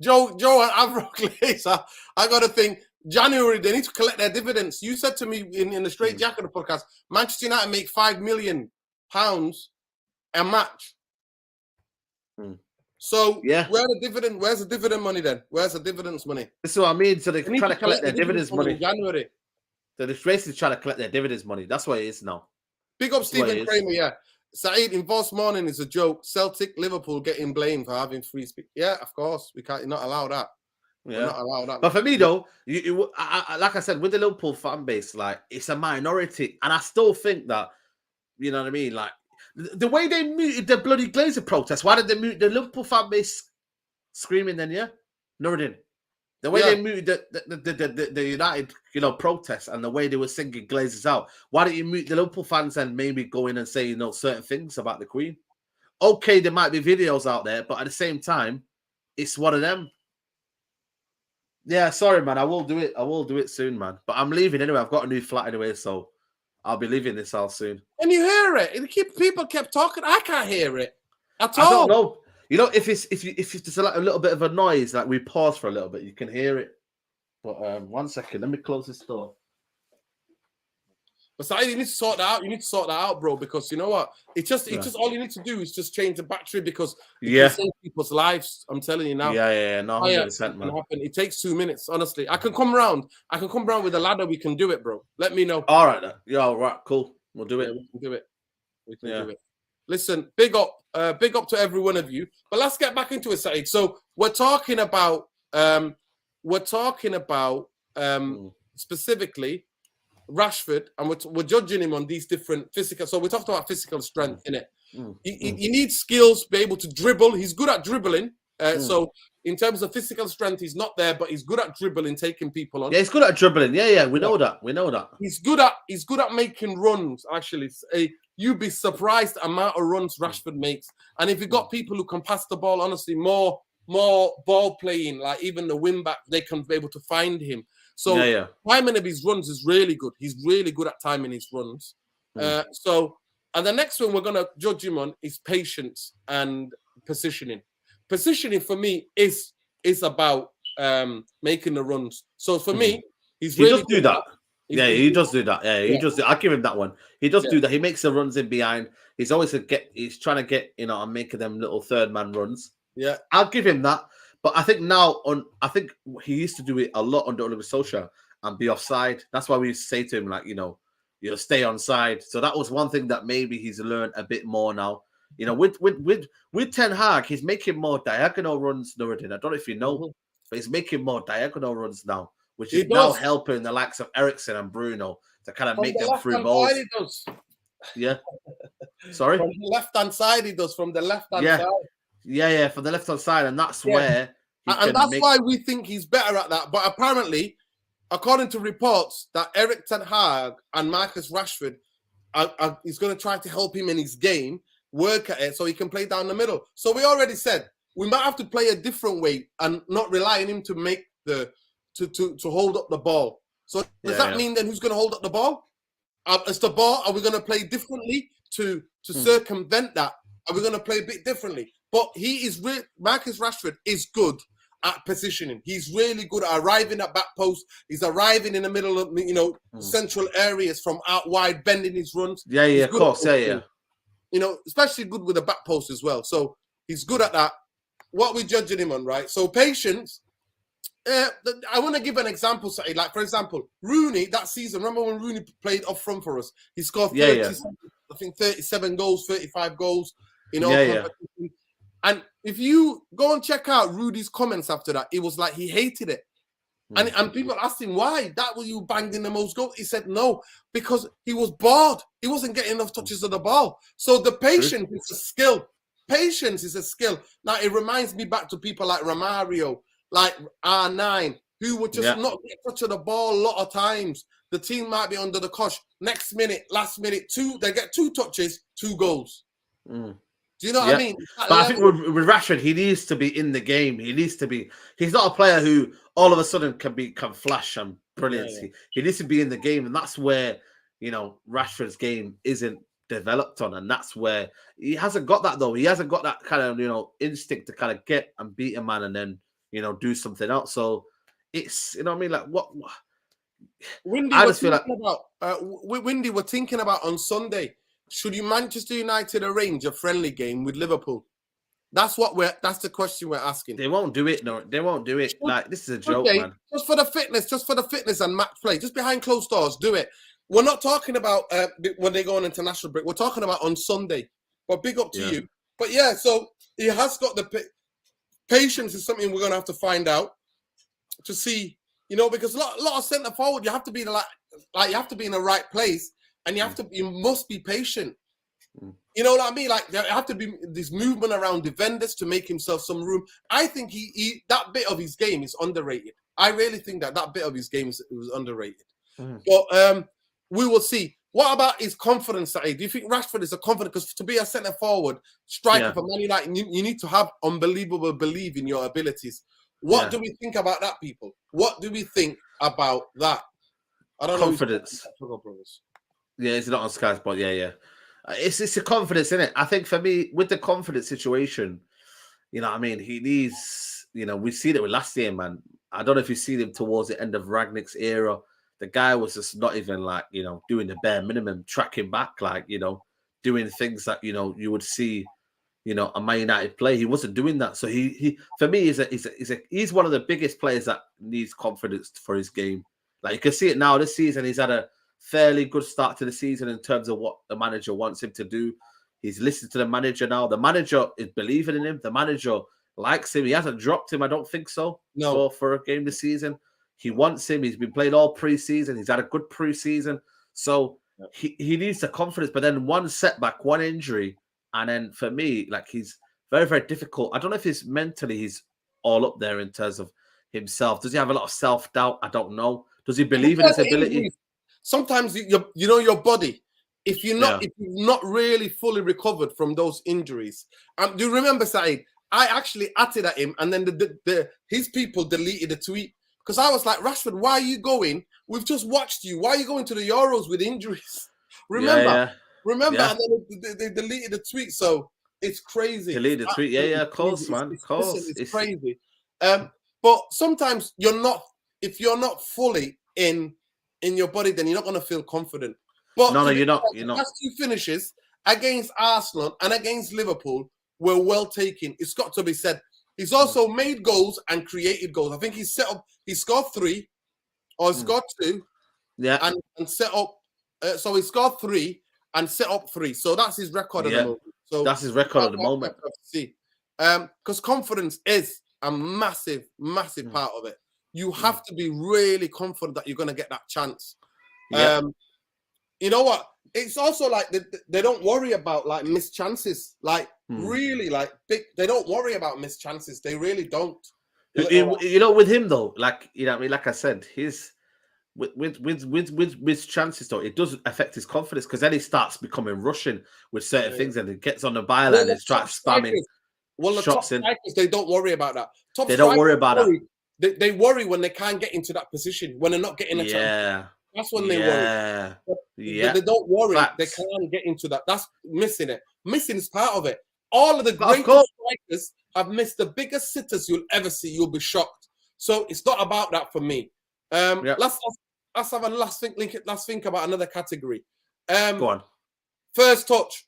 [SPEAKER 1] Joe, Avro Glazer, I got to think, January, they need to collect their dividends. You said to me in the Straight Jacket podcast, Manchester United make £5 million a match. So where's the dividend money then? Where's the dividends money?
[SPEAKER 2] This is what I mean. So they're trying to collect their dividends money
[SPEAKER 1] in January.
[SPEAKER 2] So they're basically trying to collect their dividends money. That's what it is now.
[SPEAKER 1] Big up Stephen Kramer, yeah. Saeed, in Voss morning is a joke. Celtic, Liverpool getting blamed for having free speech. Yeah, of course. We can't not allow that.
[SPEAKER 2] Yeah. Not allow that. But for me though, like I said, with the Liverpool fan base, like it's a minority. And I still think that, you know what I mean? Like the way they muted the bloody Glazer protest, why did they mute the Liverpool fan base screaming then, yeah? Nuruddin. The way they muted the United, protest, and the way they were singing Glazers out. Why don't you mute the Liverpool fans and maybe go in and say, certain things about the Queen? Okay, there might be videos out there, but at the same time, it's one of them. Yeah, sorry, man. I will do it. I will do it soon, man. But I'm leaving anyway. I've got a new flat anyway, so I'll be leaving this house soon.
[SPEAKER 1] Can you hear it? People kept talking. I can't hear it at all.
[SPEAKER 2] I don't know. If there's like a little bit of a noise, like we pause for a little bit, you can hear it. But 1 second, let me close this door.
[SPEAKER 1] But Saeed, you need to sort that out. You need to sort that out, bro, because you know what? It's just all you need to do is just change the battery, because it can save people's lives. I'm telling you now.
[SPEAKER 2] Yeah, no, 100%, man.
[SPEAKER 1] It takes 2 minutes, honestly. I can come round with a ladder. We can do it, bro. Let me know.
[SPEAKER 2] All right, then. Yeah, all right, cool. We'll do it.
[SPEAKER 1] Yeah, we can do it. We can do it. Listen, big up to every one of you. But let's get back into it, Saeed. So we're talking about specifically Rashford, and we're judging him on these different physical. So we talked about physical strength, innit? He needs skills, be able to dribble. He's good at dribbling, So in terms of physical strength, he's not there, but he's good at dribbling, taking people on.
[SPEAKER 2] Yeah, he's good at dribbling. Yeah, we know that. We know that.
[SPEAKER 1] He's good at making runs. Actually, you'd be surprised the amount of runs Rashford makes. And if you've got people who can pass the ball, honestly, more ball playing, like even the wing back, they can be able to find him. So timing of his runs is really good. He's really good at timing his runs. And the next one we're gonna judge him on is patience and positioning. Positioning for me is about making the runs. So for me, he
[SPEAKER 2] does do that. He does do that. Yeah, he does. I'll give him that one. He does do that. He makes the runs in behind. He's always he's trying to get, and making them little third man runs.
[SPEAKER 1] Yeah,
[SPEAKER 2] I'll give him that. But I think I think he used to do it a lot under Oliver Solskjaer and be offside. That's why we used to say to him, like, you'll stay on side. So that was one thing that maybe he's learned a bit more now. With Ten Hag, he's making more diagonal runs, Nuruddin. I don't know if you know, but he's making more diagonal runs now, which is now helping the likes of Eriksen and Bruno to kind of make them through balls. Yeah. Sorry?
[SPEAKER 1] From the left-hand side, he does. From the left-hand side.
[SPEAKER 2] Yeah, from the left-hand side. And that's where...
[SPEAKER 1] And that's why we think he's better at that. But apparently, according to reports, that Erik Ten Hag and Marcus Rashford is going to try to help him in his game, work at it so he can play down the middle. So we already said we might have to play a different way and not rely on him to make to hold up the ball. So does that mean then who's going to hold up the ball? Is the ball? Are we going to play differently to circumvent that? Are we going to play a bit differently? But Marcus Rashford is good at positioning. He's really good at arriving at back post. He's arriving in the middle of central areas from out wide, bending his runs.
[SPEAKER 2] Yeah, of course. Yeah.
[SPEAKER 1] Especially good with the back post as well. So he's good at that. What we're judging him on, right? So patience. I want to give an example. Like, for example, Rooney, that season, remember when Rooney played up front for us? He scored 37 goals, 35 goals in all competitions. And if you go and check out Rudy's comments after that, it was like he hated it. And people asked him, why? That was you banged in the most goals. He said, no, because he was bored. He wasn't getting enough touches of the ball. So the patience is a skill. Patience is a skill. Now, it reminds me back to people like Romario, like R9, who would just not get touch of the ball a lot of times. The team might be under the cosh. Next minute, last minute, they get 2 touches, 2 goals. Do you know what I mean?
[SPEAKER 2] But I think with Rashford, he needs to be in the game. He's not a player who all of a sudden can flash and brilliance. He needs to be in the game. And that's where, Rashford's game isn't developed on. And that's where he hasn't got that, though. He hasn't got that kind of, instinct to kind of get and beat a man and then, do something else. So it's, like what
[SPEAKER 1] Windy,
[SPEAKER 2] I just feel like
[SPEAKER 1] Windy, we're thinking about on Sunday. Should Manchester United arrange a friendly game with Liverpool? That's the question we're asking.
[SPEAKER 2] They won't do it. No, they won't do it. Like, this is a joke, man.
[SPEAKER 1] Just for the fitness and match play, just behind closed doors, do it. We're not talking about when they go on international break. We're talking about on Sunday. But big up to you. But so he has got the patience is something we're going to have to find out to see, because a lot of centre forward, you have to be you have to be in the right place. And you must be patient. You know what I mean? Like, there have to be this movement around defenders to make himself some room. I think he that bit of his game is underrated. I really think that bit of his game was underrated. But we will see. What about his confidence, Saeed? Do you think Rashford is a confident? Because to be a centre forward striker for Man United, you need to have unbelievable belief in your abilities. What do we think about that, people? What do we think about that? I don't know.
[SPEAKER 2] Confidence. Yeah, it's not on Sky Sport. Yeah. It's a confidence, isn't it? I think for me, with the confidence situation, he needs, we've seen it with last year, man. I don't know if you've seen him towards the end of Ragnick's era. The guy was just not even doing the bare minimum, tracking back, doing things that, you would see, a Man United play. He wasn't doing that. So he for me, he's one of the biggest players that needs confidence for his game. Like, you can see it now this season. He's had a fairly good start to the season in terms of what the manager wants him to do. He's listened to the manager now. The manager is believing in him. The manager likes him. He hasn't dropped him, I don't think so.
[SPEAKER 1] No.
[SPEAKER 2] For a game this season. He wants him. He's been played all pre-season. He's had a good pre-season. So he needs the confidence. But then one setback, one injury, and then for me, very, very difficult. I don't know if he's all up there in terms of himself. Does he have a lot of self-doubt? I don't know. Does he believe in his ability?
[SPEAKER 1] Sometimes you know your body. If you've not really fully recovered from those injuries, do you remember, Saeed? I actually atted at him, and then his people deleted the tweet because I was like, Rashford, why are you going? We've just watched you. Why are you going to the Euros with injuries? Remember,
[SPEAKER 2] Yeah.
[SPEAKER 1] and then they deleted the tweet. So it's crazy.
[SPEAKER 2] Deleted the tweet. Yeah, of course,
[SPEAKER 1] crazy.
[SPEAKER 2] man. Of course,
[SPEAKER 1] It's crazy. But sometimes if you're not fully in your body, then you're not going to feel confident. But
[SPEAKER 2] no, you're not. You're
[SPEAKER 1] the
[SPEAKER 2] not.
[SPEAKER 1] last two finishes against Arsenal and against Liverpool were well taken. It's got to be said. He's also made goals and created goals. I think he scored 3 or scored 2.
[SPEAKER 2] Yeah.
[SPEAKER 1] And set up. So he scored 3 and set up 3. So that's his record at the moment. So
[SPEAKER 2] that's his record at the moment.
[SPEAKER 1] See, because confidence is a massive, massive part of it. You have to be really confident that you're going to get that chance.
[SPEAKER 2] Yeah.
[SPEAKER 1] You know what? It's also like they don't worry about like missed chances. Like really, like big. They don't worry about missed chances. They really don't.
[SPEAKER 2] You know, with him though, like you know, I mean, like I said, his with chances though, it does affect his confidence because then he starts becoming Russian with certain things, and he gets on the byline and starts spamming.
[SPEAKER 1] Well, the top strikers, they don't worry about that.
[SPEAKER 2] They don't worry about
[SPEAKER 1] that. They worry when they can't get into that position, when they're not getting a chance. That's when they worry. They don't worry. Facts. They can't get into that. That's missing it. Missing is part of it. All of the greatest strikers have missed the biggest sitters you'll ever see. You'll be shocked. So it's not about that for me. Let's have a last think about another category.
[SPEAKER 2] Go on.
[SPEAKER 1] First touch.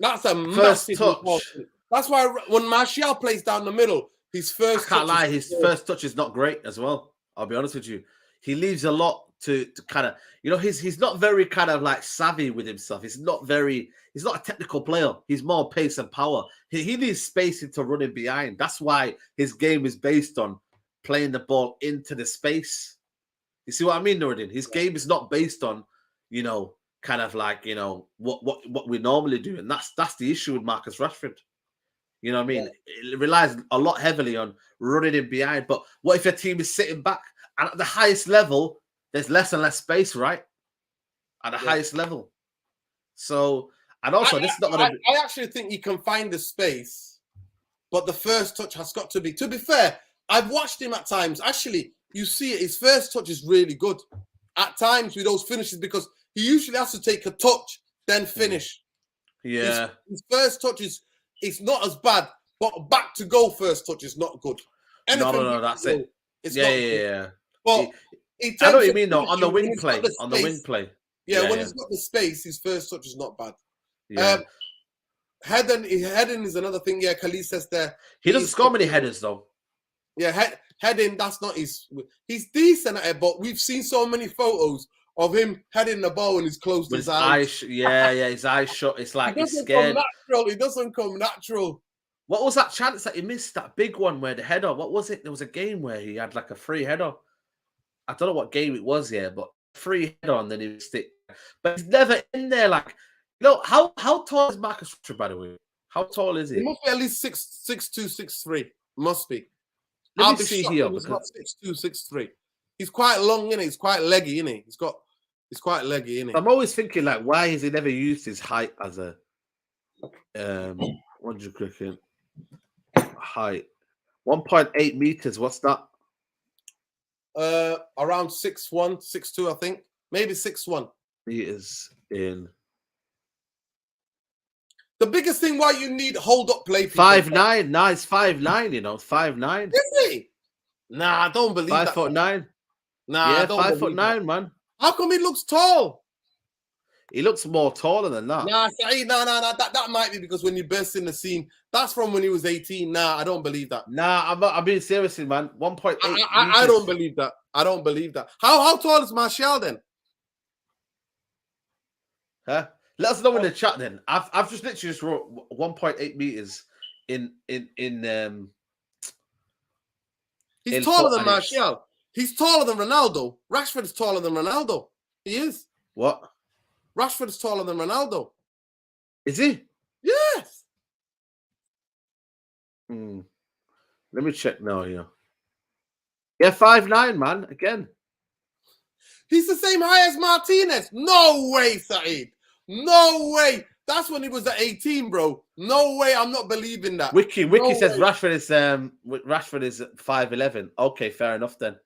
[SPEAKER 1] That's a massive touch. That's why when Martial plays down the middle, his first
[SPEAKER 2] first touch is not great as well. I'll be honest with you. He leaves a lot to kind of, you know, he's not very kind of like savvy with himself. He's not a technical player. He's more pace and power. He needs space into running behind. That's why his game is based on playing the ball into the space. You see what I mean, Nuruddin? His game is not based on, you know, kind of like, you know, what we normally do. And that's the issue with Marcus Rashford. You know what I mean? Yeah. It relies a lot heavily on running in behind. But what if your team is sitting back? And at the highest level, there's less and less space, right? At the highest level. So, and also, this is not going to be...
[SPEAKER 1] I actually think you can find the space, but the first touch has got to be... To be fair, I've watched him at times. Actually, you see it, his first touch is really good. At times with those finishes, because he usually has to take a touch, then finish.
[SPEAKER 2] Yeah.
[SPEAKER 1] His first touch is... It's not as bad, but back to goal first touch is not good.
[SPEAKER 2] No, that's it.
[SPEAKER 1] It's not good.
[SPEAKER 2] Yeah.
[SPEAKER 1] Well,
[SPEAKER 2] I know what you mean, though. On the wing play. On the wing play.
[SPEAKER 1] Yeah, when he's got the space, his first touch is not bad.
[SPEAKER 2] Yeah.
[SPEAKER 1] Heading is another thing. Yeah, Khalid says there.
[SPEAKER 2] He doesn't score many headers, though.
[SPEAKER 1] Yeah, heading, that's not his... He's decent at it, but we've seen so many photos of him heading the ball and he's closed his eyes.
[SPEAKER 2] His eyes shut. It's like he's scared.
[SPEAKER 1] It doesn't come natural.
[SPEAKER 2] What was that chance that he missed? That big one where the header, what was it? There was a game where he had like a free header. I don't know what game it was, but free header and then he missed it. But he's never in there. Like, you know, how tall is Marcus Rashford, by the way? How tall is he?
[SPEAKER 1] He must be at least 6'2", 6'3". Must be.
[SPEAKER 2] Let me see here.
[SPEAKER 1] He's not 6'2", 6'3". He's quite long, innit? He's quite leggy, innit? He's quite leggy, innit?
[SPEAKER 2] I'm always thinking, like, why has he never used his height as a 100 cricket height? 1.8 meters. What's that?
[SPEAKER 1] Around 6'1", 6'2", I think. Maybe 6'1".
[SPEAKER 2] Meters in.
[SPEAKER 1] The biggest thing why you need hold-up play.
[SPEAKER 2] 5'9". Nah, it's 5'9", you know. 5'9".
[SPEAKER 1] Is he? Nah, I don't believe that.
[SPEAKER 2] 5'9".
[SPEAKER 1] Nah,
[SPEAKER 2] yeah, 5'9", man.
[SPEAKER 1] How come he looks tall?
[SPEAKER 2] He looks more taller than that.
[SPEAKER 1] Nah, no. That might be because when you burst in the scene, that's from when he was 18. Nah, I don't believe that.
[SPEAKER 2] Nah, I'm being serious, man. 1.8.
[SPEAKER 1] I don't believe that. I don't believe that. How tall is Martial then?
[SPEAKER 2] Huh? Let us know in the chat then. I've just literally just wrote 1.8 meters in
[SPEAKER 1] He's taller than Martial. He's taller than Ronaldo. Rashford is taller than Ronaldo. He is.
[SPEAKER 2] What?
[SPEAKER 1] Rashford is taller than Ronaldo.
[SPEAKER 2] Is he?
[SPEAKER 1] Yes.
[SPEAKER 2] Let me check now. Yeah, 5'9", man. Again,
[SPEAKER 1] He's the same height as Martinez. No way, Saeed. No way. That's when he was at 18, bro. No way. I'm not believing that.
[SPEAKER 2] Wiki
[SPEAKER 1] No
[SPEAKER 2] says
[SPEAKER 1] way.
[SPEAKER 2] Rashford is 5'11". Okay, fair enough then.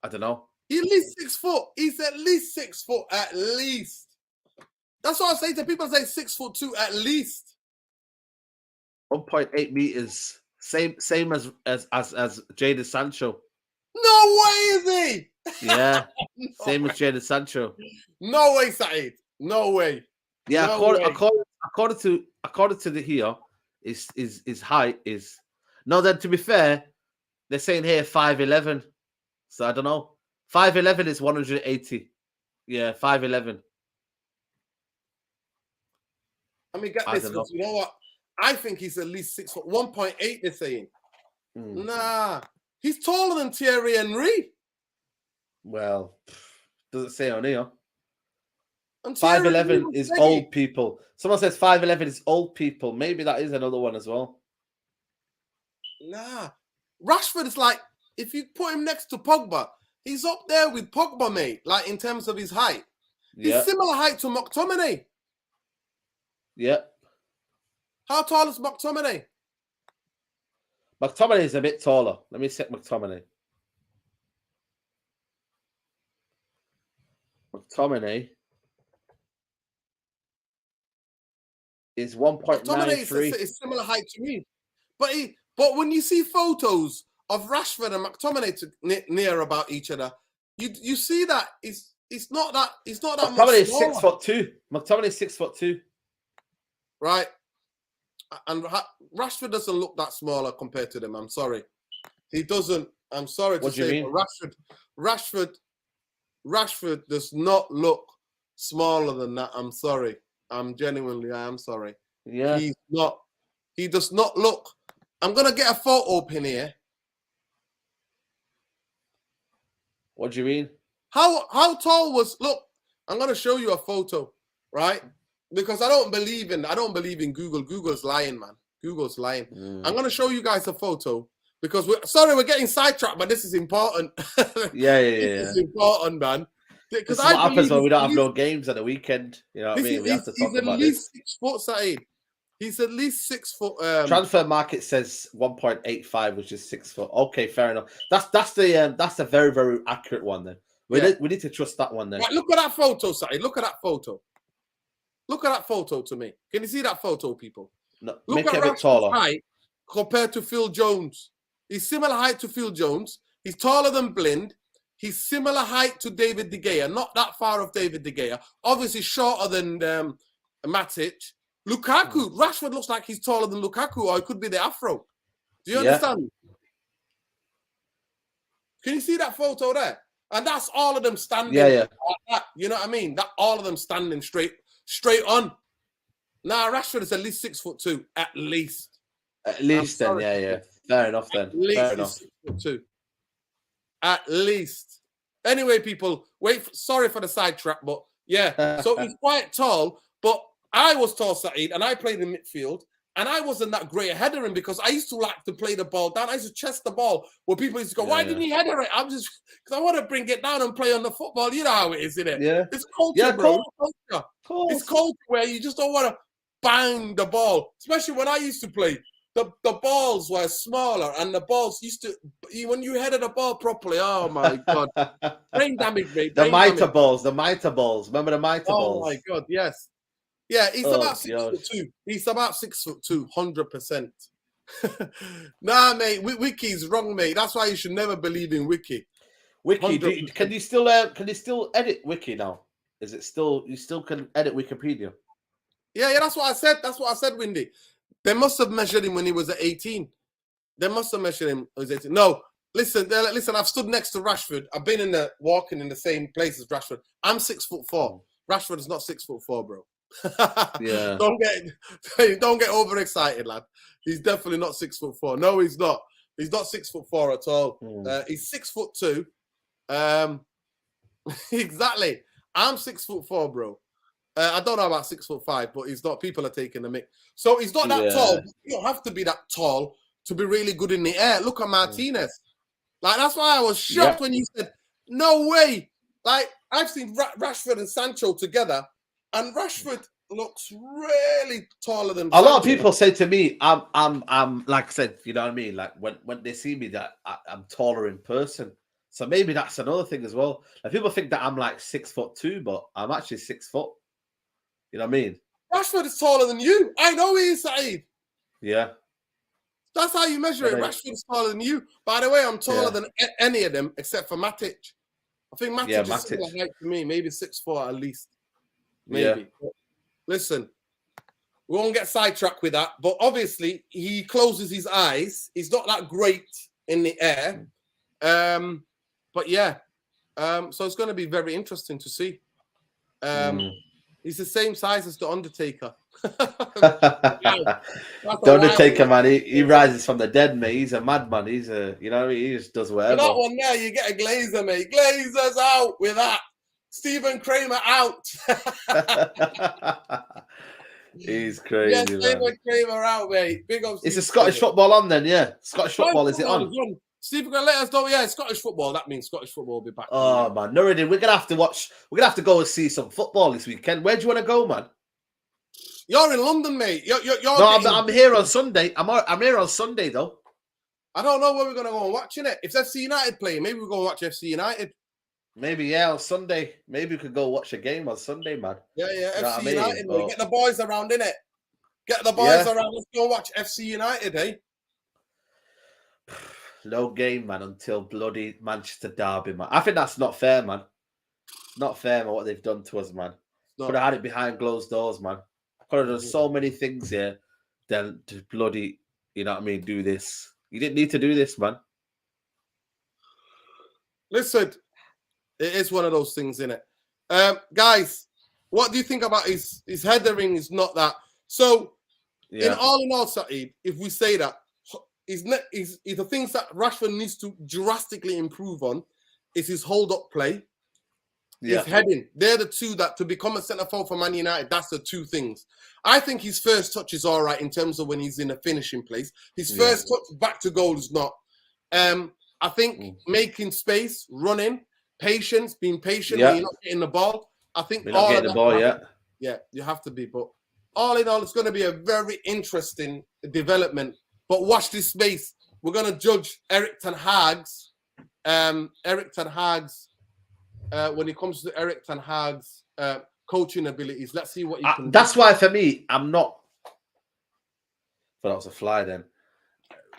[SPEAKER 2] I don't know.
[SPEAKER 1] He's at least 6 foot. He's at least 6 foot, at least. That's what I say to people. Say 6'2" at least.
[SPEAKER 2] 1.8 meters. Same as Jadon Sancho.
[SPEAKER 1] No way is he.
[SPEAKER 2] Yeah,
[SPEAKER 1] No
[SPEAKER 2] same
[SPEAKER 1] way.
[SPEAKER 2] as Jadon Sancho.
[SPEAKER 1] No way, Saeed. No way.
[SPEAKER 2] Yeah,
[SPEAKER 1] No way.
[SPEAKER 2] according to the here, his height is. No, then to be fair, they're saying here 5'11". So I don't know. 5'11" is 180. Yeah, 5'11".
[SPEAKER 1] Let me get
[SPEAKER 2] I
[SPEAKER 1] this
[SPEAKER 2] don't know.
[SPEAKER 1] because you know what? I think he's at least 6 foot. 1.8. They're saying. Nah, he's taller than Thierry Henry.
[SPEAKER 2] Well, does it say on here?
[SPEAKER 1] And Thierry Henry
[SPEAKER 2] 5'11"
[SPEAKER 1] was
[SPEAKER 2] is
[SPEAKER 1] big.
[SPEAKER 2] old people. Someone says 5'11" is old people. Maybe that is another one as well.
[SPEAKER 1] Nah, Rashford is like, if you put him next to Pogba, he's up there with Pogba, mate. Like in terms of his height,
[SPEAKER 2] Yeah,
[SPEAKER 1] he's similar height to McTominay.
[SPEAKER 2] yeah.
[SPEAKER 1] How tall is McTominay?
[SPEAKER 2] McTominay is a bit taller. Let me set McTominay. McTominay is
[SPEAKER 1] McTominay
[SPEAKER 2] 1.93.
[SPEAKER 1] is similar height to me, but when you see photos of Rashford and McTominay near about each other, you see that it's not that
[SPEAKER 2] McTominay
[SPEAKER 1] much
[SPEAKER 2] is
[SPEAKER 1] smaller.
[SPEAKER 2] 6'2". McTominay is 6'2".
[SPEAKER 1] Right? And Rashford doesn't look that smaller compared to them. I'm sorry, he doesn't. I'm sorry to
[SPEAKER 2] What do you
[SPEAKER 1] say,
[SPEAKER 2] mean?
[SPEAKER 1] but Rashford does not look smaller than that. I'm sorry. I am sorry.
[SPEAKER 2] Yeah.
[SPEAKER 1] He's not. He does not look. I'm gonna get a photo pin here.
[SPEAKER 2] What do you mean?
[SPEAKER 1] How tall was? Look, I'm gonna show you a photo, right? Because I don't believe in Google. Google's lying, man. Google's lying. I'm gonna show you guys a photo because we're getting sidetracked, but this is important.
[SPEAKER 2] Yeah.
[SPEAKER 1] This is important, man.
[SPEAKER 2] This
[SPEAKER 1] Because
[SPEAKER 2] is what happens when we don't have no games on the weekend. You know what I mean? We have to talk about
[SPEAKER 1] He's
[SPEAKER 2] this.
[SPEAKER 1] at least 6 foot, Saeed. He's at least 6 foot.
[SPEAKER 2] Transfer market says 1.85, which is 6 foot. Okay, fair enough. That's a very, very accurate one then. We need to trust that one then.
[SPEAKER 1] Right, look at that photo, Saeed. Look at that photo. Look at that photo to me. Can you see that photo, people?
[SPEAKER 2] No,
[SPEAKER 1] Look
[SPEAKER 2] make
[SPEAKER 1] at
[SPEAKER 2] it a bit taller.
[SPEAKER 1] height compared to Phil Jones. He's similar height to Phil Jones. He's taller than Blind. He's similar height to David De Gea. Not that far off David De Gea. Obviously shorter than Matic. Lukaku. Rashford looks like he's taller than Lukaku, or it could be the afro. Do you understand? Can you see that photo there? And that's all of them standing.
[SPEAKER 2] Yeah.
[SPEAKER 1] Like that. You know what I mean? That all of them standing straight on. Nah, Rashford is at least 6'2", at least.
[SPEAKER 2] At least then, yeah. Fair enough then. Fair enough.
[SPEAKER 1] 6'2". At least. Anyway, people, sorry for the sidetrack, but yeah. So he's quite tall, but I was tall, Saeed, and I played in midfield, and I wasn't that great a headering because I used to like to play the ball down. I used to chest the ball where people used to go, why didn't he header it? I'm just, because I want to bring it down and play on the football. You know how it is, isn't it?
[SPEAKER 2] Yeah.
[SPEAKER 1] It's culture, bro. It's culture where you just don't want to bang the ball, especially when I used to play. The balls were smaller, and the balls used to, when you headed the ball properly, oh my God. Brain damage, mate.
[SPEAKER 2] The mitre balls. Remember the mitre balls?
[SPEAKER 1] Oh my God, yes. Yeah, he's about 6'2". He's about 6'2", 100%. Nah, mate, Wiki's wrong, mate. That's why you should never believe in Wiki.
[SPEAKER 2] Wiki, can you still edit Wiki now? Is it still, you still can edit Wikipedia?
[SPEAKER 1] Yeah, that's what I said. That's what I said, Windy. They must have measured him when he was at 18. They must have measured him when he was 18. No, listen, I've stood next to Rashford. I've been walking in the same place as Rashford. I'm 6'4". Rashford is not 6'4", bro.
[SPEAKER 2] Yeah.
[SPEAKER 1] Don't get overexcited, lad. He's definitely not 6'4". No, he's not. He's not 6'4" at all. He's 6'2". Exactly. I'm 6'4", bro. I don't know about 6'5", but he's not. People are taking the mick. So he's not that tall. You don't have to be that tall to be really good in the air. Look at Martinez. Like, that's why I was shocked when you said, no way. Like, I've seen Rashford and Sancho together, and Rashford looks really taller than
[SPEAKER 2] a lot of
[SPEAKER 1] Sancho.
[SPEAKER 2] people say to me, I'm like I said, you know what I mean? Like when they see me, that I'm taller in person. So maybe that's another thing as well. Like, people think that I'm like 6'2", but I'm actually 6 foot. You know what I mean?
[SPEAKER 1] Rashford is taller than you. I know he is, Saeed.
[SPEAKER 2] Yeah.
[SPEAKER 1] That's how you measure it. Rashford is taller than you. By the way, I'm taller than any of them except for Matic. I think Matic is similar height to me, maybe 6'4" at least. Maybe. Yeah. Listen, we won't get sidetracked with that, but obviously he closes his eyes. He's not that great in the air. But yeah, so it's going to be very interesting to see. He's the same size as the Undertaker.
[SPEAKER 2] The Undertaker, man, he rises from the dead, mate. He's a madman. He's a, you know, he just does whatever.
[SPEAKER 1] For that one there, you get a Glazer, mate. Glazer's out with that. Stephen Kramer out.
[SPEAKER 2] He's crazy,
[SPEAKER 1] man. Stephen Kramer out, mate. Big up.
[SPEAKER 2] Is the Scottish football on then? Yeah, Scottish football, is it on?
[SPEAKER 1] Stephen, gonna let us know. Yeah, Scottish football. That means Scottish football will be back.
[SPEAKER 2] Oh man, Nuruddin, we're gonna have to watch. We're gonna have to go and see some football this weekend. Where do you want to go, man?
[SPEAKER 1] You're in London, mate. You're
[SPEAKER 2] no, I'm here on Sunday. I'm here on Sunday though.
[SPEAKER 1] I don't know where we're gonna go and watching it. If FC United play, maybe we'll go and watch FC United.
[SPEAKER 2] Maybe on Sunday. Maybe we could go watch a game on Sunday, man.
[SPEAKER 1] Yeah, FC United. But... Get the boys around, innit? Get the boys around. Let's go watch FC United, eh?
[SPEAKER 2] No game, man, until bloody Manchester Derby, man. I think that's not fair, man. Not fair, man, what they've done to us, man. Could have had it behind closed doors, man. Could have done so many things here than to bloody, you know what I mean, do this. You didn't need to do this, man.
[SPEAKER 1] Listen, it is one of those things, innit? Guys, what do you think about his headering is not that? So, in all, Saeed, if we say that, is the things that Rashford needs to drastically improve on is his hold-up play, his heading. They're the two that, to become a centre-forward for Man United, that's the two things. I think his first touch is all right in terms of when he's in a finishing place. His first touch back to goal is not. I think making space, running, patience, being patient when you're not getting the ball. I think
[SPEAKER 2] you're not getting the ball yet.
[SPEAKER 1] Yeah, you have to be. But all in all, it's going to be a very interesting development. But watch this space. We're going to judge Erik Tenhag's. When it comes to Erik Tenhag's coaching abilities. Let's see what you can do.
[SPEAKER 2] That's why, for me, I'm not. But that was a fly then.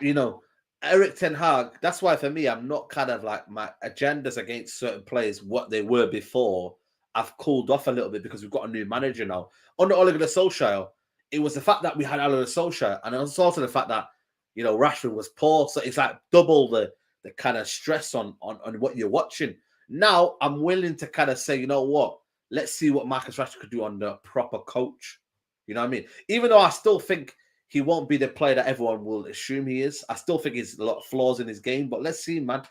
[SPEAKER 2] You know, Erik Tenhag, that's why, for me, I'm not kind of like my agendas against certain players, what they were before. I've cooled off a little bit because we've got a new manager now. Under Ole Gunnar Solskjaer, it was the fact that we had Ole Gunnar Solskjaer, and it was also the fact that, you know, Rashford was poor. So it's like double the kind of stress on what you're watching. Now I'm willing to kind of say, you know what? Let's see what Marcus Rashford could do under a proper coach. You know what I mean? Even though I still think he won't be the player that everyone will assume he is. I still think there's a lot of flaws in his game. But let's see, man.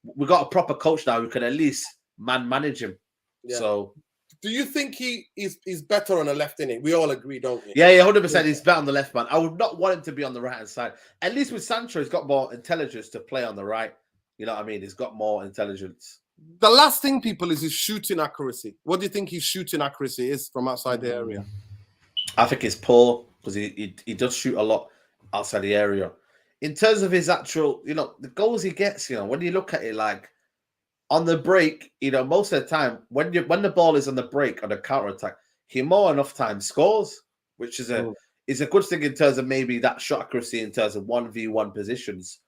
[SPEAKER 2] We got a proper coach now who can at least manage him. Yeah. So...
[SPEAKER 1] Do you think he is better on the left inning? We all agree, don't we?
[SPEAKER 2] Yeah, 100%. He's better on the left, man. I would not want him to be on the right-hand side. At least with Sancho, he's got more intelligence to play on the right. You know what I mean? He's got more intelligence.
[SPEAKER 1] The last thing, people, is his shooting accuracy. What do you think his shooting accuracy is from outside the area?
[SPEAKER 2] I think it's poor because he does shoot a lot outside the area. In terms of his actual, you know, the goals he gets, you know, when you look at it like, on the break, you know, most of the time when the ball is on the break on the counter attack, he more enough time scores, which is a good thing in terms of maybe that shot accuracy in terms of 1v1 positions,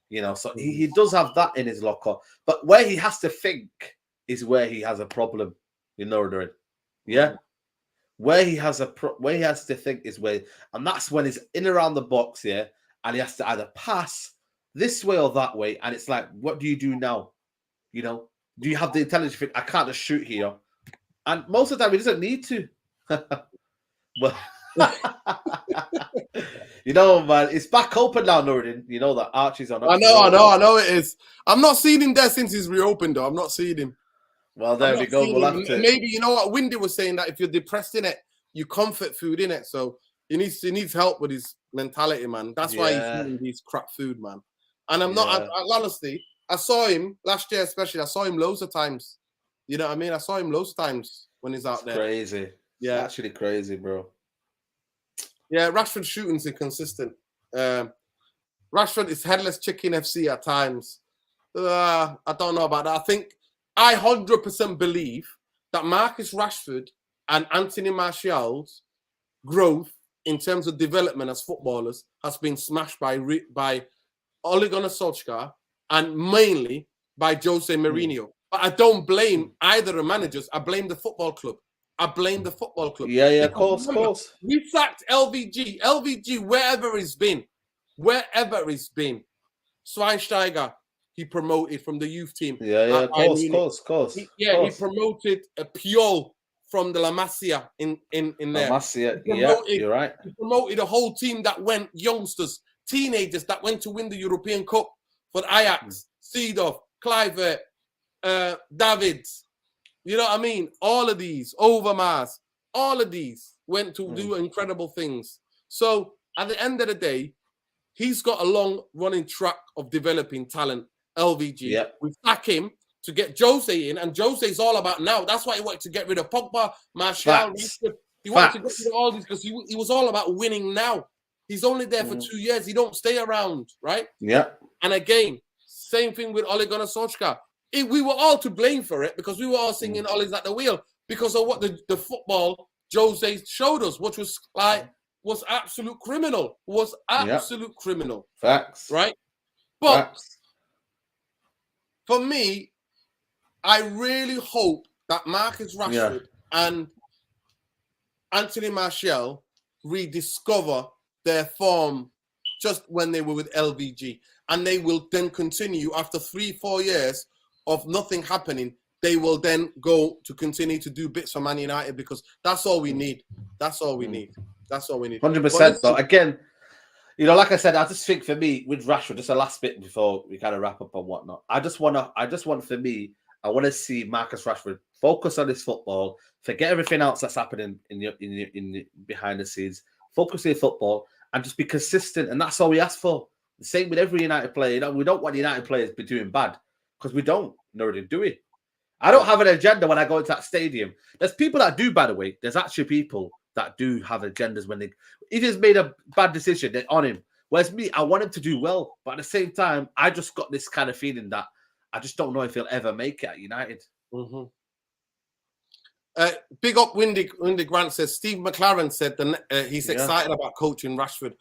[SPEAKER 2] you know. So he does have that in his locker, but where he has to think is where he has a problem. You know what I mean? Yeah, where he has to think is where, and that's when he's in around the box, and he has to either pass this way or that way, and it's like, what do you do now? You know, do you have the intelligence to think, I can't just shoot here? And most of the time, he doesn't need to. But, you know, man, it's back open now, Nuruddin. You know that Archie's on.
[SPEAKER 1] I know it is. I'm not seeing him there since he's reopened, though. I'm not seeing him.
[SPEAKER 2] Well,
[SPEAKER 1] I'm
[SPEAKER 2] there we
[SPEAKER 1] not
[SPEAKER 2] go.
[SPEAKER 1] seeing
[SPEAKER 2] We'll
[SPEAKER 1] him.
[SPEAKER 2] have to.
[SPEAKER 1] Maybe you know what Windy was saying, that if you're depressed in it, you comfort food in it. So he needs help with his mentality, man. That's why he's eating these crap food, man. And I'm not. Honestly, I saw him last year, especially. I saw him loads of times. You know what I mean? I saw him loads of times when he's out there.
[SPEAKER 2] Crazy.
[SPEAKER 1] Yeah,
[SPEAKER 2] It's actually crazy, bro.
[SPEAKER 1] Yeah, Rashford's shooting's inconsistent. Rashford is headless chicken FC at times. I don't know about that. I think I 100% believe that Marcus Rashford and Anthony Martial's growth in terms of development as footballers has been smashed by Ole Gunnar Solskjaer and mainly by Jose Mourinho. But I don't blame either the managers. I blame the football club.
[SPEAKER 2] Yeah,
[SPEAKER 1] Because
[SPEAKER 2] of course.
[SPEAKER 1] we sacked LVG. LVG, wherever it's been, Schweinsteiger, he promoted from the youth team.
[SPEAKER 2] Yeah, of course.
[SPEAKER 1] He promoted a Piol from the La Masia in there.
[SPEAKER 2] La Masia, yeah, you're right.
[SPEAKER 1] He promoted a whole team that went youngsters, teenagers that went to win the European Cup for Ajax, Seedorf, Kluivert, Davids. You know what I mean? All of these, Overmars, all of these went to do incredible things. So at the end of the day, he's got a long running track of developing talent, LVG.
[SPEAKER 2] Yep.
[SPEAKER 1] We sack him to get Jose in, and Jose's all about now. That's why he wanted to get rid of Pogba, Martial, Rashford. He wanted to get rid of all these because he was all about winning now. He's only there for 2 years. He don't stay around, right?
[SPEAKER 2] Yeah.
[SPEAKER 1] And again, same thing with Ole Gunnar Solskjaer. We were all to blame for it because we were all singing Ole's at the wheel because of what the football Jose showed us, which was was absolute criminal. Criminal.
[SPEAKER 2] Facts.
[SPEAKER 1] Right? But for me, I really hope that Marcus Rashford and Anthony Martial rediscover their form just when they were with LVG. And they will then continue after 3-4 years of nothing happening. They will then go to continue to do bits for Man United because that's all we need. That's all we need.
[SPEAKER 2] 100%. But again, you know, like I said, I just think for me with Rashford, just a last bit before we kind of wrap up and whatnot. I want to see Marcus Rashford focus on his football, forget everything else that's happening in behind the scenes, focus on football, and just be consistent. And that's all we ask for. The same with every United player. You know, we don't want United players to be doing bad because we don't. Nor do we. I don't have an agenda when I go into that stadium. There's people that do, by the way. There's actually people that do have agendas when if he's made a bad decision, they're on him. Whereas me, I want him to do well. But at the same time, I just got this kind of feeling that I just don't know if he'll ever make it at United.
[SPEAKER 1] Mm-hmm. Big up Windy Grant says, Steve McLaren said he's excited about coaching Rashford.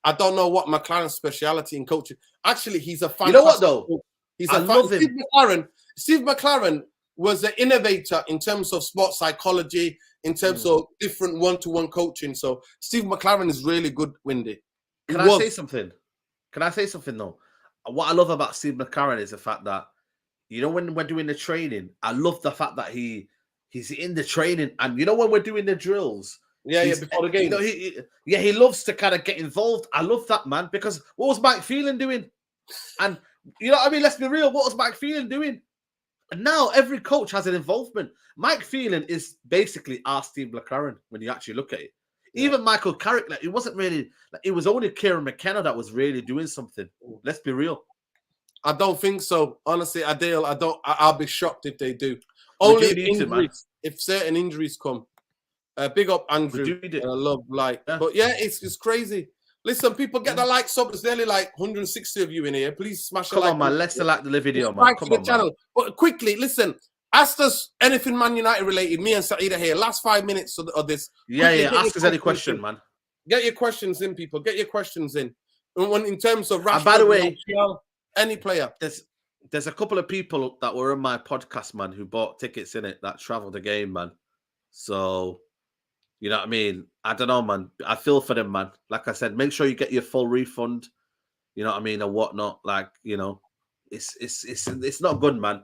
[SPEAKER 1] I don't know what McLaren's speciality in coaching. Actually, he's a fantastic.
[SPEAKER 2] You know what, though?
[SPEAKER 1] I love him. Steve McLaren was an innovator in terms of sports psychology, in terms of different one-to-one coaching. So Steve McLaren is really good, Windy.
[SPEAKER 2] Can I say something, though? What I love about Steve McLaren is the fact that, you know, when we're doing the training, I love the fact that he's in the training. And, you know, when we're doing the drills, before the game. You know, he loves to kind of get involved. I love that, man, because what was Mike Phelan doing? And, you know what I mean? Let's be real. What was Mike Phelan doing? And now every coach has an involvement. Mike Phelan is basically our Steve McLaren when you actually look at it. Yeah. Even Michael Carrick, it wasn't really, it was only Kieran McKenna that was really doing something. Let's be real.
[SPEAKER 1] I don't think so. Honestly, Adele, I'll be shocked if they do. Only injuries, if certain injuries come. Big up Andrew. I love but yeah, it's crazy. Listen, people, get the likes up. There's nearly like 160 of you in here. Please smash a like.
[SPEAKER 2] Come on, man. Let's like the video, man. Come on,
[SPEAKER 1] channel. But quickly, listen. Ask us anything Man United related. Me and Saida here. Last 5 minutes of this.
[SPEAKER 2] Yeah. Ask us any question, man.
[SPEAKER 1] Get your questions in, people. Get your questions in. In terms of Rashford,
[SPEAKER 2] by the way,
[SPEAKER 1] any player.
[SPEAKER 2] There's a couple of people that were in my podcast, man, who bought tickets in it that traveled the game, man. So, you know what I mean? I don't know, man. I feel for them, man. Like I said, make sure you get your full refund. You know what I mean, or whatnot. Like, you know, it's not good, man.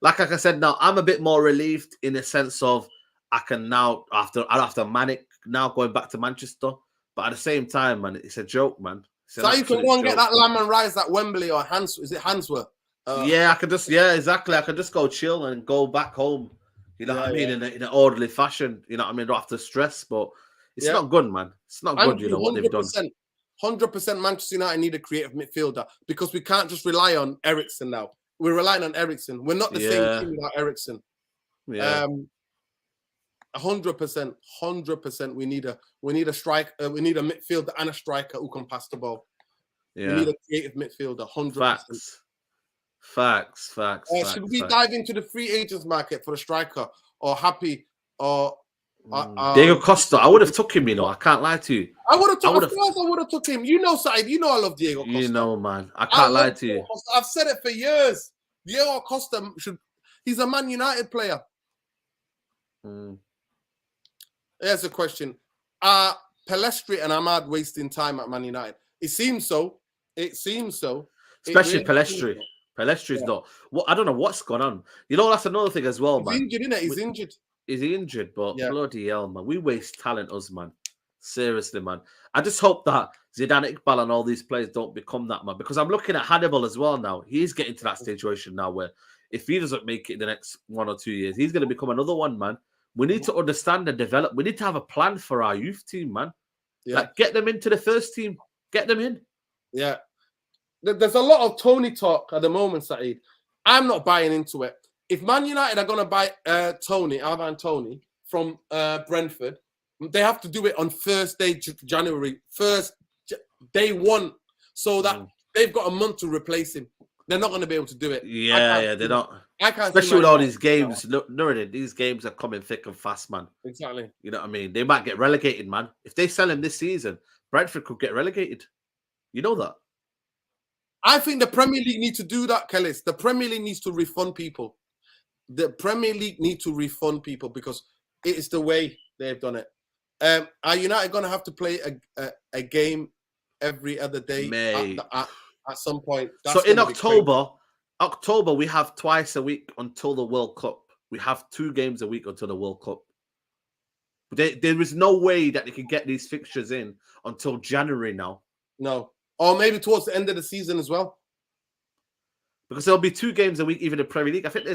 [SPEAKER 2] Like I said, now I'm a bit more relieved in the sense of I can now after Manic now going back to Manchester. But at the same time, man, it's a joke, man.
[SPEAKER 1] So you can go and get that lamb and rice at Wembley or is it Handsworth?
[SPEAKER 2] I could just exactly. I could just go chill and go back home. You know what I mean?
[SPEAKER 1] Yeah.
[SPEAKER 2] In an orderly fashion. You know what I mean? Don't have to stress, but it's not good, man. It's not good. You know what they've done.
[SPEAKER 1] 100% Manchester United need a creative midfielder because we can't just rely on Eriksen now. We're relying on Eriksen. We're not the same team without Eriksen.
[SPEAKER 2] Yeah.
[SPEAKER 1] 100%. We need a striker. We need a midfielder and a striker who can pass the ball.
[SPEAKER 2] Yeah.
[SPEAKER 1] We need a creative midfielder. 100%.
[SPEAKER 2] Facts.
[SPEAKER 1] Should we dive into the free agents market for a striker, or happy, or
[SPEAKER 2] Diego Costa? I would have took him. You know, I can't lie to you.
[SPEAKER 1] I would have took. Of course, I would have took him. You know, Saeed. You know, I love Diego Costa.
[SPEAKER 2] You know, man. I can't lie to you.
[SPEAKER 1] Costa. I've said it for years. Diego Costa should. He's a Man United player. Here's a question: are Pelestri and Ahmad wasting time at Man United? It seems so.
[SPEAKER 2] Especially Pelestri. Pelestri's not. What I don't know what's going on. You know, that's another thing as well, man.
[SPEAKER 1] He's injured, innit? He's injured.
[SPEAKER 2] Is he injured? But bloody hell, man. We waste talent, us, man. Seriously, man. I just hope that Zidane Iqbal and all these players don't become that, man. Because I'm looking at Hannibal as well now. He's getting to that situation now where if he doesn't make it in the next 1 or 2 years, he's going to become another one, man. We need to understand and develop. We need to have a plan for our youth team, man. Yeah. Like, get them into the first team. Get them in.
[SPEAKER 1] Yeah. There's a lot of Tony talk at the moment, Saeed. I'm not buying into it. If Man United are going to buy Ivan Tony from Brentford, they have to do it on first day January, day one, so that they've got a month to replace him. They're not going to be able to do it.
[SPEAKER 2] Yeah, they're not.
[SPEAKER 1] I can't.
[SPEAKER 2] Especially with all these games. These games are coming thick and fast, man.
[SPEAKER 1] Exactly.
[SPEAKER 2] You know what I mean? They might get relegated, man. If they sell him this season, Brentford could get relegated. You know that?
[SPEAKER 1] I think the Premier League needs to do that, Kellis. The Premier League needs to refund people. The Premier League need to refund people because it is the way they've done it. Are United going to have to play a game every other day at some point?
[SPEAKER 2] So in October, we have twice a week until the World Cup. We have 2 games a week until the World Cup. There is no way that they can get these fixtures in until January now.
[SPEAKER 1] No. Or maybe towards the end of the season as well.
[SPEAKER 2] Because there'll be 2 games a week, even in Premier League. I think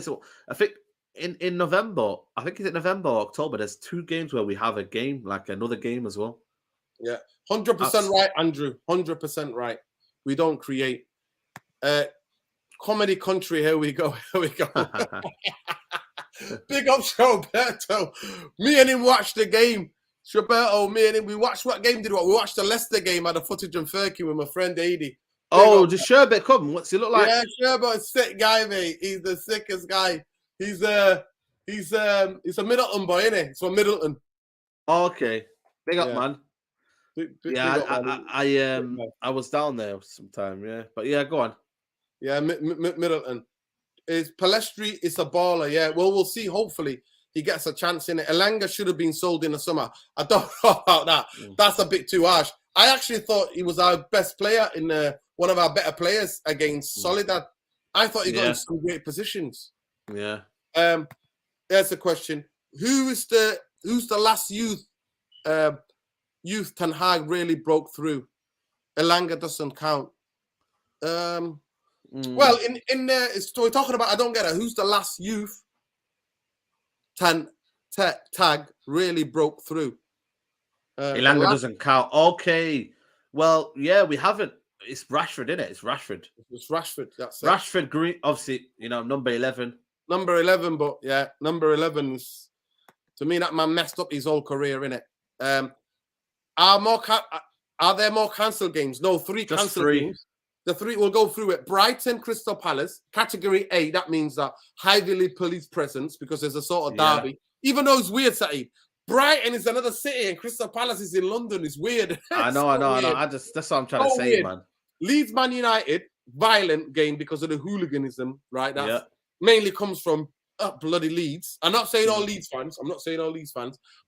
[SPEAKER 2] in November, I think it's in November or October, there's 2 games where we have a game, like another game as well.
[SPEAKER 1] Yeah. 100% right, Andrew. 100% right. We don't create. Comedy country, here we go. Big up Roberto. Me and him watched the game. Roberto, me and him, we watched what game did we watch? We watched the Leicester game at the footage and Furky with my friend Adi.
[SPEAKER 2] Oh, does Sherbet come? What's he look like?
[SPEAKER 1] Yeah, Sherbet, sick guy, mate. He's the sickest guy. He's a Middleton boy, isn't he? He's from Middleton.
[SPEAKER 2] Oh, okay. Big up, man. I was down there sometime, yeah. But yeah, go on.
[SPEAKER 1] Yeah, Middleton. Is Pelestri is a baller, yeah. Well, we'll see. Hopefully, he gets a chance in it. Elanga should have been sold in the summer. I don't know about that. That's a bit too harsh. I actually thought he was our best player in one of our better players against Soledad. I thought he got in some great positions.
[SPEAKER 2] Yeah.
[SPEAKER 1] There's a question. Who's the last youth Tenhag really broke through? Elanga doesn't count. Well, so we're talking about, I don't get it. Who's the last youth Tag really broke through?
[SPEAKER 2] Elanga doesn't count. Okay. Well, yeah, we haven't. It's Rashford, isn't it? It's Rashford.
[SPEAKER 1] It's Rashford. That's it.
[SPEAKER 2] Rashford, Green, obviously, number 11.
[SPEAKER 1] Number 11, but yeah, number 11 is, to me, that man messed up his whole career, innit? Are there more cancelled games? No, 3 cancelled games. The 3 will go through it. Brighton, Crystal Palace, category A. That means that heavily police presence because there's a sort of derby. Even though it's weird, Saeed. Brighton is another city and Crystal Palace is in London. It's weird.
[SPEAKER 2] I know. That's what I'm trying to say, weird. Man.
[SPEAKER 1] Leeds Man United, violent game because of the hooliganism, right? That mainly comes from bloody Leeds. I'm not saying all Leeds fans.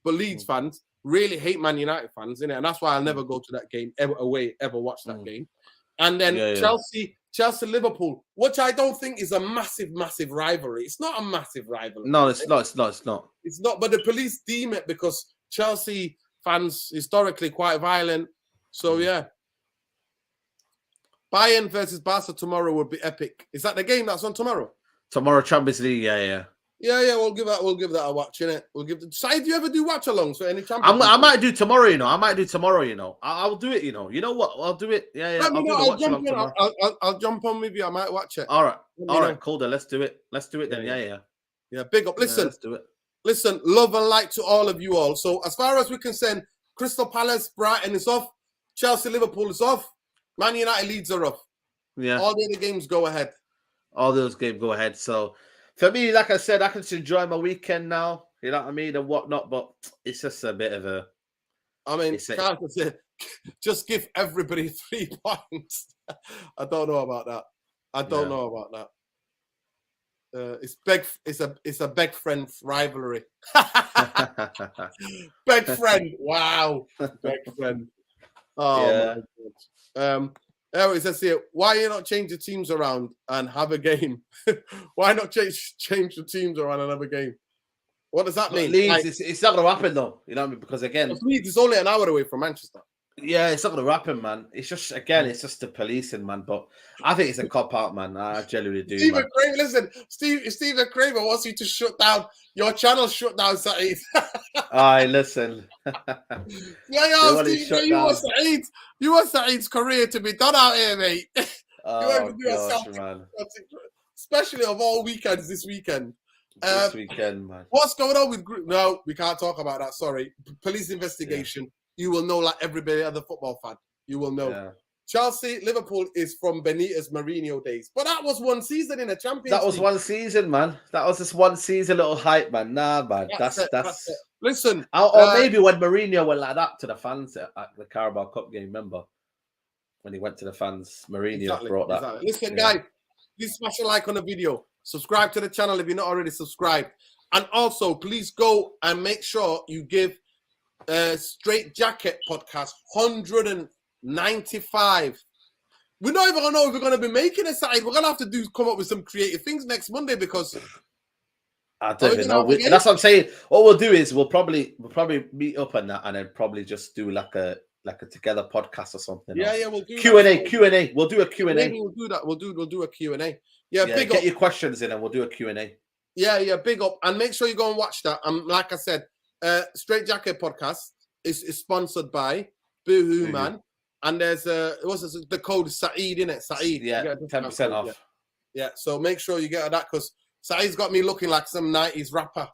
[SPEAKER 1] But Leeds fans really hate Man United fans, innit? And that's why I'll never go to that game ever watch that game. And then Chelsea, Liverpool, which I don't think is a massive rivalry. It's not a massive rivalry.
[SPEAKER 2] No, it's not.
[SPEAKER 1] It's not, but the police deem it because Chelsea fans historically quite violent. So yeah. Bayern versus Barca tomorrow would be epic. Is that the game that's on tomorrow?
[SPEAKER 2] Tomorrow, Champions League. Yeah.
[SPEAKER 1] Yeah. We'll give that a watch, innit? We'll give. Side, do you ever do watch alongs for any Champions League?
[SPEAKER 2] I might do tomorrow. I'll do it. You know what? I'll do it. Yeah.
[SPEAKER 1] Let me know.
[SPEAKER 2] I'll jump on.
[SPEAKER 1] I'll jump on with you. I might watch it.
[SPEAKER 2] All right, cool. Then let's do it. Then. Yeah.
[SPEAKER 1] Big up. Listen.
[SPEAKER 2] Let's do it.
[SPEAKER 1] Listen, love and light to all of you all. So as far as we can send, Crystal Palace, Brighton is off. Chelsea, Liverpool is off. Man United, Leeds are off.
[SPEAKER 2] Yeah.
[SPEAKER 1] All the other games go ahead.
[SPEAKER 2] All those games go ahead. So for me, like I said, I can just enjoy my weekend now. You know what I mean? And whatnot. But it's just a bit of a...
[SPEAKER 1] I mean, just give everybody 3 points. I don't know about that. I don't know about that. It's a big friend rivalry. Big friend, wow, big friend. Oh
[SPEAKER 2] yeah.
[SPEAKER 1] My God. It says here, why you not change the teams around and have a game? Why not change the teams around and have a game? What does that mean?
[SPEAKER 2] Leeds, it's not going to happen though. You know what I mean? Because again,
[SPEAKER 1] Leeds is only an hour away from Manchester.
[SPEAKER 2] Yeah, it's not going to happen, man. It's just, again, it's just the policing, man. But I think it's a cop-out, man. I genuinely do,
[SPEAKER 1] Stephen Kramer, listen, Stephen Kramer wants you to shut down your channel. Shut down, Saeed.
[SPEAKER 2] Aye, listen.
[SPEAKER 1] Steve, you want Saeed's career to be done out here, mate.
[SPEAKER 2] Oh, gosh, man.
[SPEAKER 1] Especially of all weekends this weekend.
[SPEAKER 2] This weekend, man.
[SPEAKER 1] What's going on with group? No, we can't talk about that. Sorry. Police investigation. Yeah. You will know, like everybody other football fan. You will know. Yeah. Chelsea, Liverpool is from Benitez Mourinho days. But that was one season in a Champions League.
[SPEAKER 2] That was one season, man. That was just one season, little hype, man. Nah, man. That's it.
[SPEAKER 1] Listen.
[SPEAKER 2] Or maybe when Mourinho went like that to the fans at the Carabao Cup game, remember? When he went to the fans, Mourinho brought that.
[SPEAKER 1] Exactly. Listen, guys, please smash a like on the video. Subscribe to the channel if you're not already subscribed. And also, please go and make sure you give Straight Jacket podcast 195. We're not even gonna know if we're gonna be making a side. We're gonna have to come up with some creative things next Monday because
[SPEAKER 2] I don't even know. That's what I'm saying. What we'll do is we'll probably meet up on that and then probably just do like a together podcast or something.
[SPEAKER 1] Yeah, we'll do
[SPEAKER 2] Q&A. We'll do a Q&A.
[SPEAKER 1] Maybe we'll do that. We'll do a Q&A. Yeah, big
[SPEAKER 2] get
[SPEAKER 1] up.
[SPEAKER 2] your questions in and we'll do a Q&A.
[SPEAKER 1] Yeah, big up. And make sure you go and watch that. Like I said, Straight Jacket podcast is sponsored by Boohoo Man. And there's the code is Saeed, innit? Saeed.
[SPEAKER 2] Yeah, 10% off.
[SPEAKER 1] Yeah, so make sure you get that because Saeed's got me looking like some 90s rapper.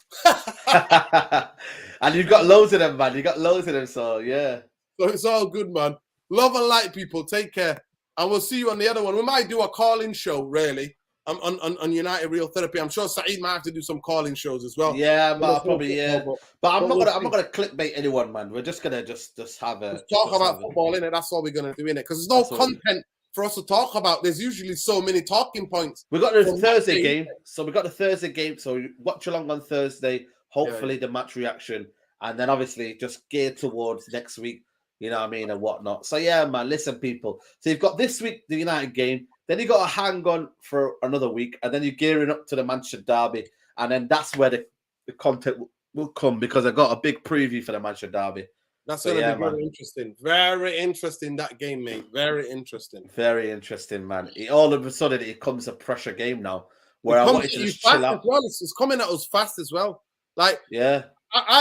[SPEAKER 2] And you've got loads of them, man. You got loads of them, so yeah.
[SPEAKER 1] So it's all good, man. Love and light, people. Take care. And we'll see you on the other one. We might do a call-in show, really, on United Real Therapy. I'm sure Saeed might have to do some call-in shows as well.
[SPEAKER 2] Yeah, probably, yeah. But I'm not gonna clickbait anyone, man. We're just gonna just have a
[SPEAKER 1] talk about football, innit? That's all we're gonna do, innit? Because there's no content for us to talk about. There's usually so many talking points.
[SPEAKER 2] We got the Thursday game. So we got the Thursday game. So watch along on Thursday. Hopefully the match reaction. And then obviously just geared towards next week. You know what I mean, and whatnot. So yeah, man, listen, people. So you've got this week the United game, then you got to hang on for another week, and then you're gearing up to the Manchester derby, and then that's where the content will come because I got a big preview for the Manchester derby.
[SPEAKER 1] That's going to be very interesting. Very interesting, that game, mate. Very interesting.
[SPEAKER 2] Very interesting, man. All of a sudden, it comes a pressure game now where I wanted to just chill out.
[SPEAKER 1] Well. It's coming at us fast as well. Like,
[SPEAKER 2] yeah,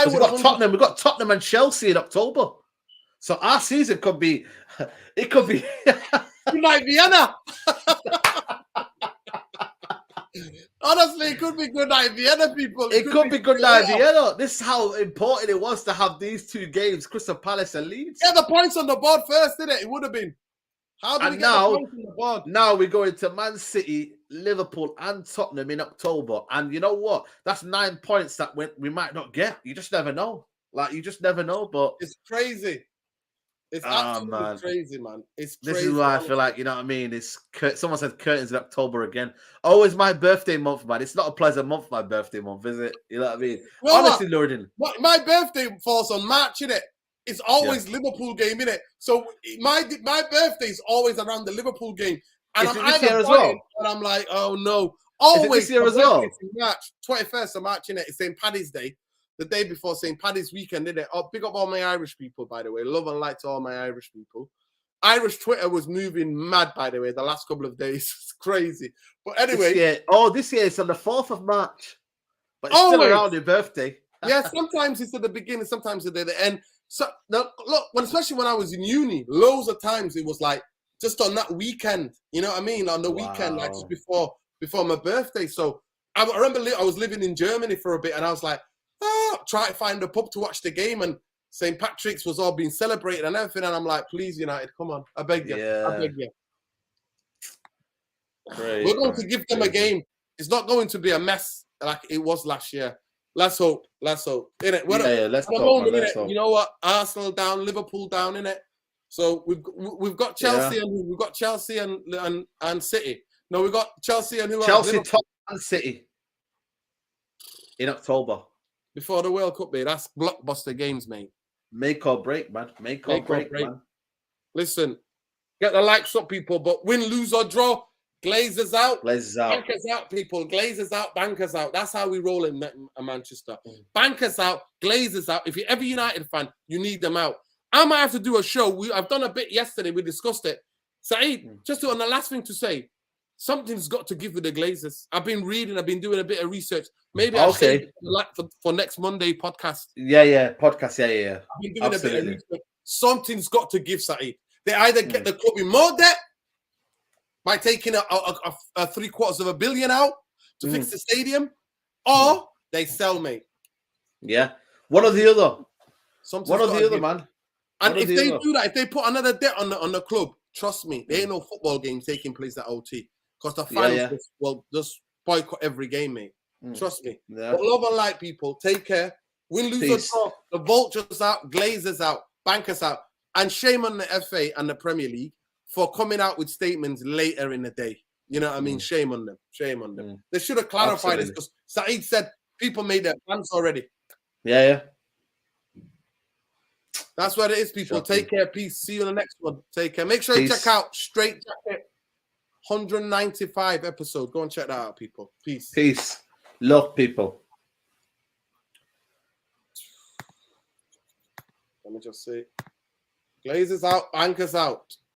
[SPEAKER 2] we've got Tottenham. We've got Tottenham and Chelsea in October. So our season could be good
[SPEAKER 1] night Vienna. Honestly, it could be good night Vienna, people.
[SPEAKER 2] It could be good night Vienna. This is how important it was to have these two games, Crystal Palace and Leeds.
[SPEAKER 1] Yeah, the points on the board first, didn't it? It would have been. How did we get the points on the board?
[SPEAKER 2] Now we're going to Man City, Liverpool, and Tottenham in October. And you know what? That's 9 points that we might not get. You just never know. You just never know. But
[SPEAKER 1] it's crazy. It's absolutely crazy, man. It's crazy.
[SPEAKER 2] This is why I feel like, you know what I mean? Someone said curtains in October again. Oh, it's my birthday month, man. It's not a pleasant month, my birthday month, is it? You know what I mean?
[SPEAKER 1] Well,
[SPEAKER 2] honestly, Lorden.
[SPEAKER 1] My birthday falls on March, innit? It's always Liverpool game, innit? So my birthday is always around the Liverpool game. And I'm
[SPEAKER 2] this year as well?
[SPEAKER 1] And I'm like, oh, no. Always.
[SPEAKER 2] This year as well?
[SPEAKER 1] March, 21st of March, innit? It's St. Paddy's Day. The day before St. Paddy's weekend, didn't it? Oh, big up all my Irish people, by the way. Love and light to all my Irish people. Irish Twitter was moving mad, by the way, the last couple of days. It's crazy. But anyway.
[SPEAKER 2] This year it's on the 4th of March. But it's still around your birthday.
[SPEAKER 1] Yeah, sometimes it's at the beginning, sometimes it's at the end. So now, look, especially when I was in uni, loads of times it was like just on that weekend. You know what I mean? On the weekend, like just before my birthday. So I remember I was living in Germany for a bit, and I was like, try to find a pub to watch the game, and St. Patrick's was all being celebrated and everything, and I'm like, please, United, come on, I beg you, I beg you.
[SPEAKER 2] Great,
[SPEAKER 1] We're going to give them a game. It's not going to be a mess like it was last year. Let's hope. Let's hope. Innit?
[SPEAKER 2] Let's hope.
[SPEAKER 1] You know what? Arsenal down, Liverpool down, innit? So we've got Chelsea and we've got Chelsea and City. No, we've got Chelsea and who
[SPEAKER 2] Chelsea,
[SPEAKER 1] else?
[SPEAKER 2] Tottenham, and City in October.
[SPEAKER 1] Before the World Cup, mate. That's blockbuster games, mate.
[SPEAKER 2] Make or break, man. Make or break, man.
[SPEAKER 1] Listen, get the likes up, people. But win, lose or draw, Glazers out.
[SPEAKER 2] Glazers out.
[SPEAKER 1] Bankers out, people. Glazers out, bankers out. That's how we roll in Manchester. Bankers out, Glazers out. If you're ever United fan, you need them out. I might have to do a show. I've done a bit yesterday. We discussed it. Saeed, just on the last thing to say, something's got to give with the Glazers. I've been reading. I've been doing a bit of research. Maybe I'll say for next Monday podcast.
[SPEAKER 2] Podcast. Yeah.
[SPEAKER 1] I've been doing a bit of research. Something's got to give, Saeed. They either get the club in more debt by taking a $750 million out to fix the stadium, or they sell, mate.
[SPEAKER 2] Yeah, one or the other.
[SPEAKER 1] One or the other,
[SPEAKER 2] man.
[SPEAKER 1] And if they do that, if they put another debt on the club, trust me, there ain't no football game taking place at OT because the fans will just boycott every game, mate. Trust me. Yeah. But love and light, people. Take care. Win, lose or draw. The Vultures out, Glazers out, Bankers out, and shame on the FA and the Premier League for coming out with statements later in the day. You know what I mean? Shame on them. Shame on them. They should have clarified this because Saeed said people made their plans already.
[SPEAKER 2] Yeah.
[SPEAKER 1] That's what it is, people. Take care. Peace. See you in the next one. Take care. Make sure you check out Straight Jacket 195 episode. Go and check that out, people. Peace.
[SPEAKER 2] Love, people.
[SPEAKER 1] Let me just say. Glazers out, Bankers out.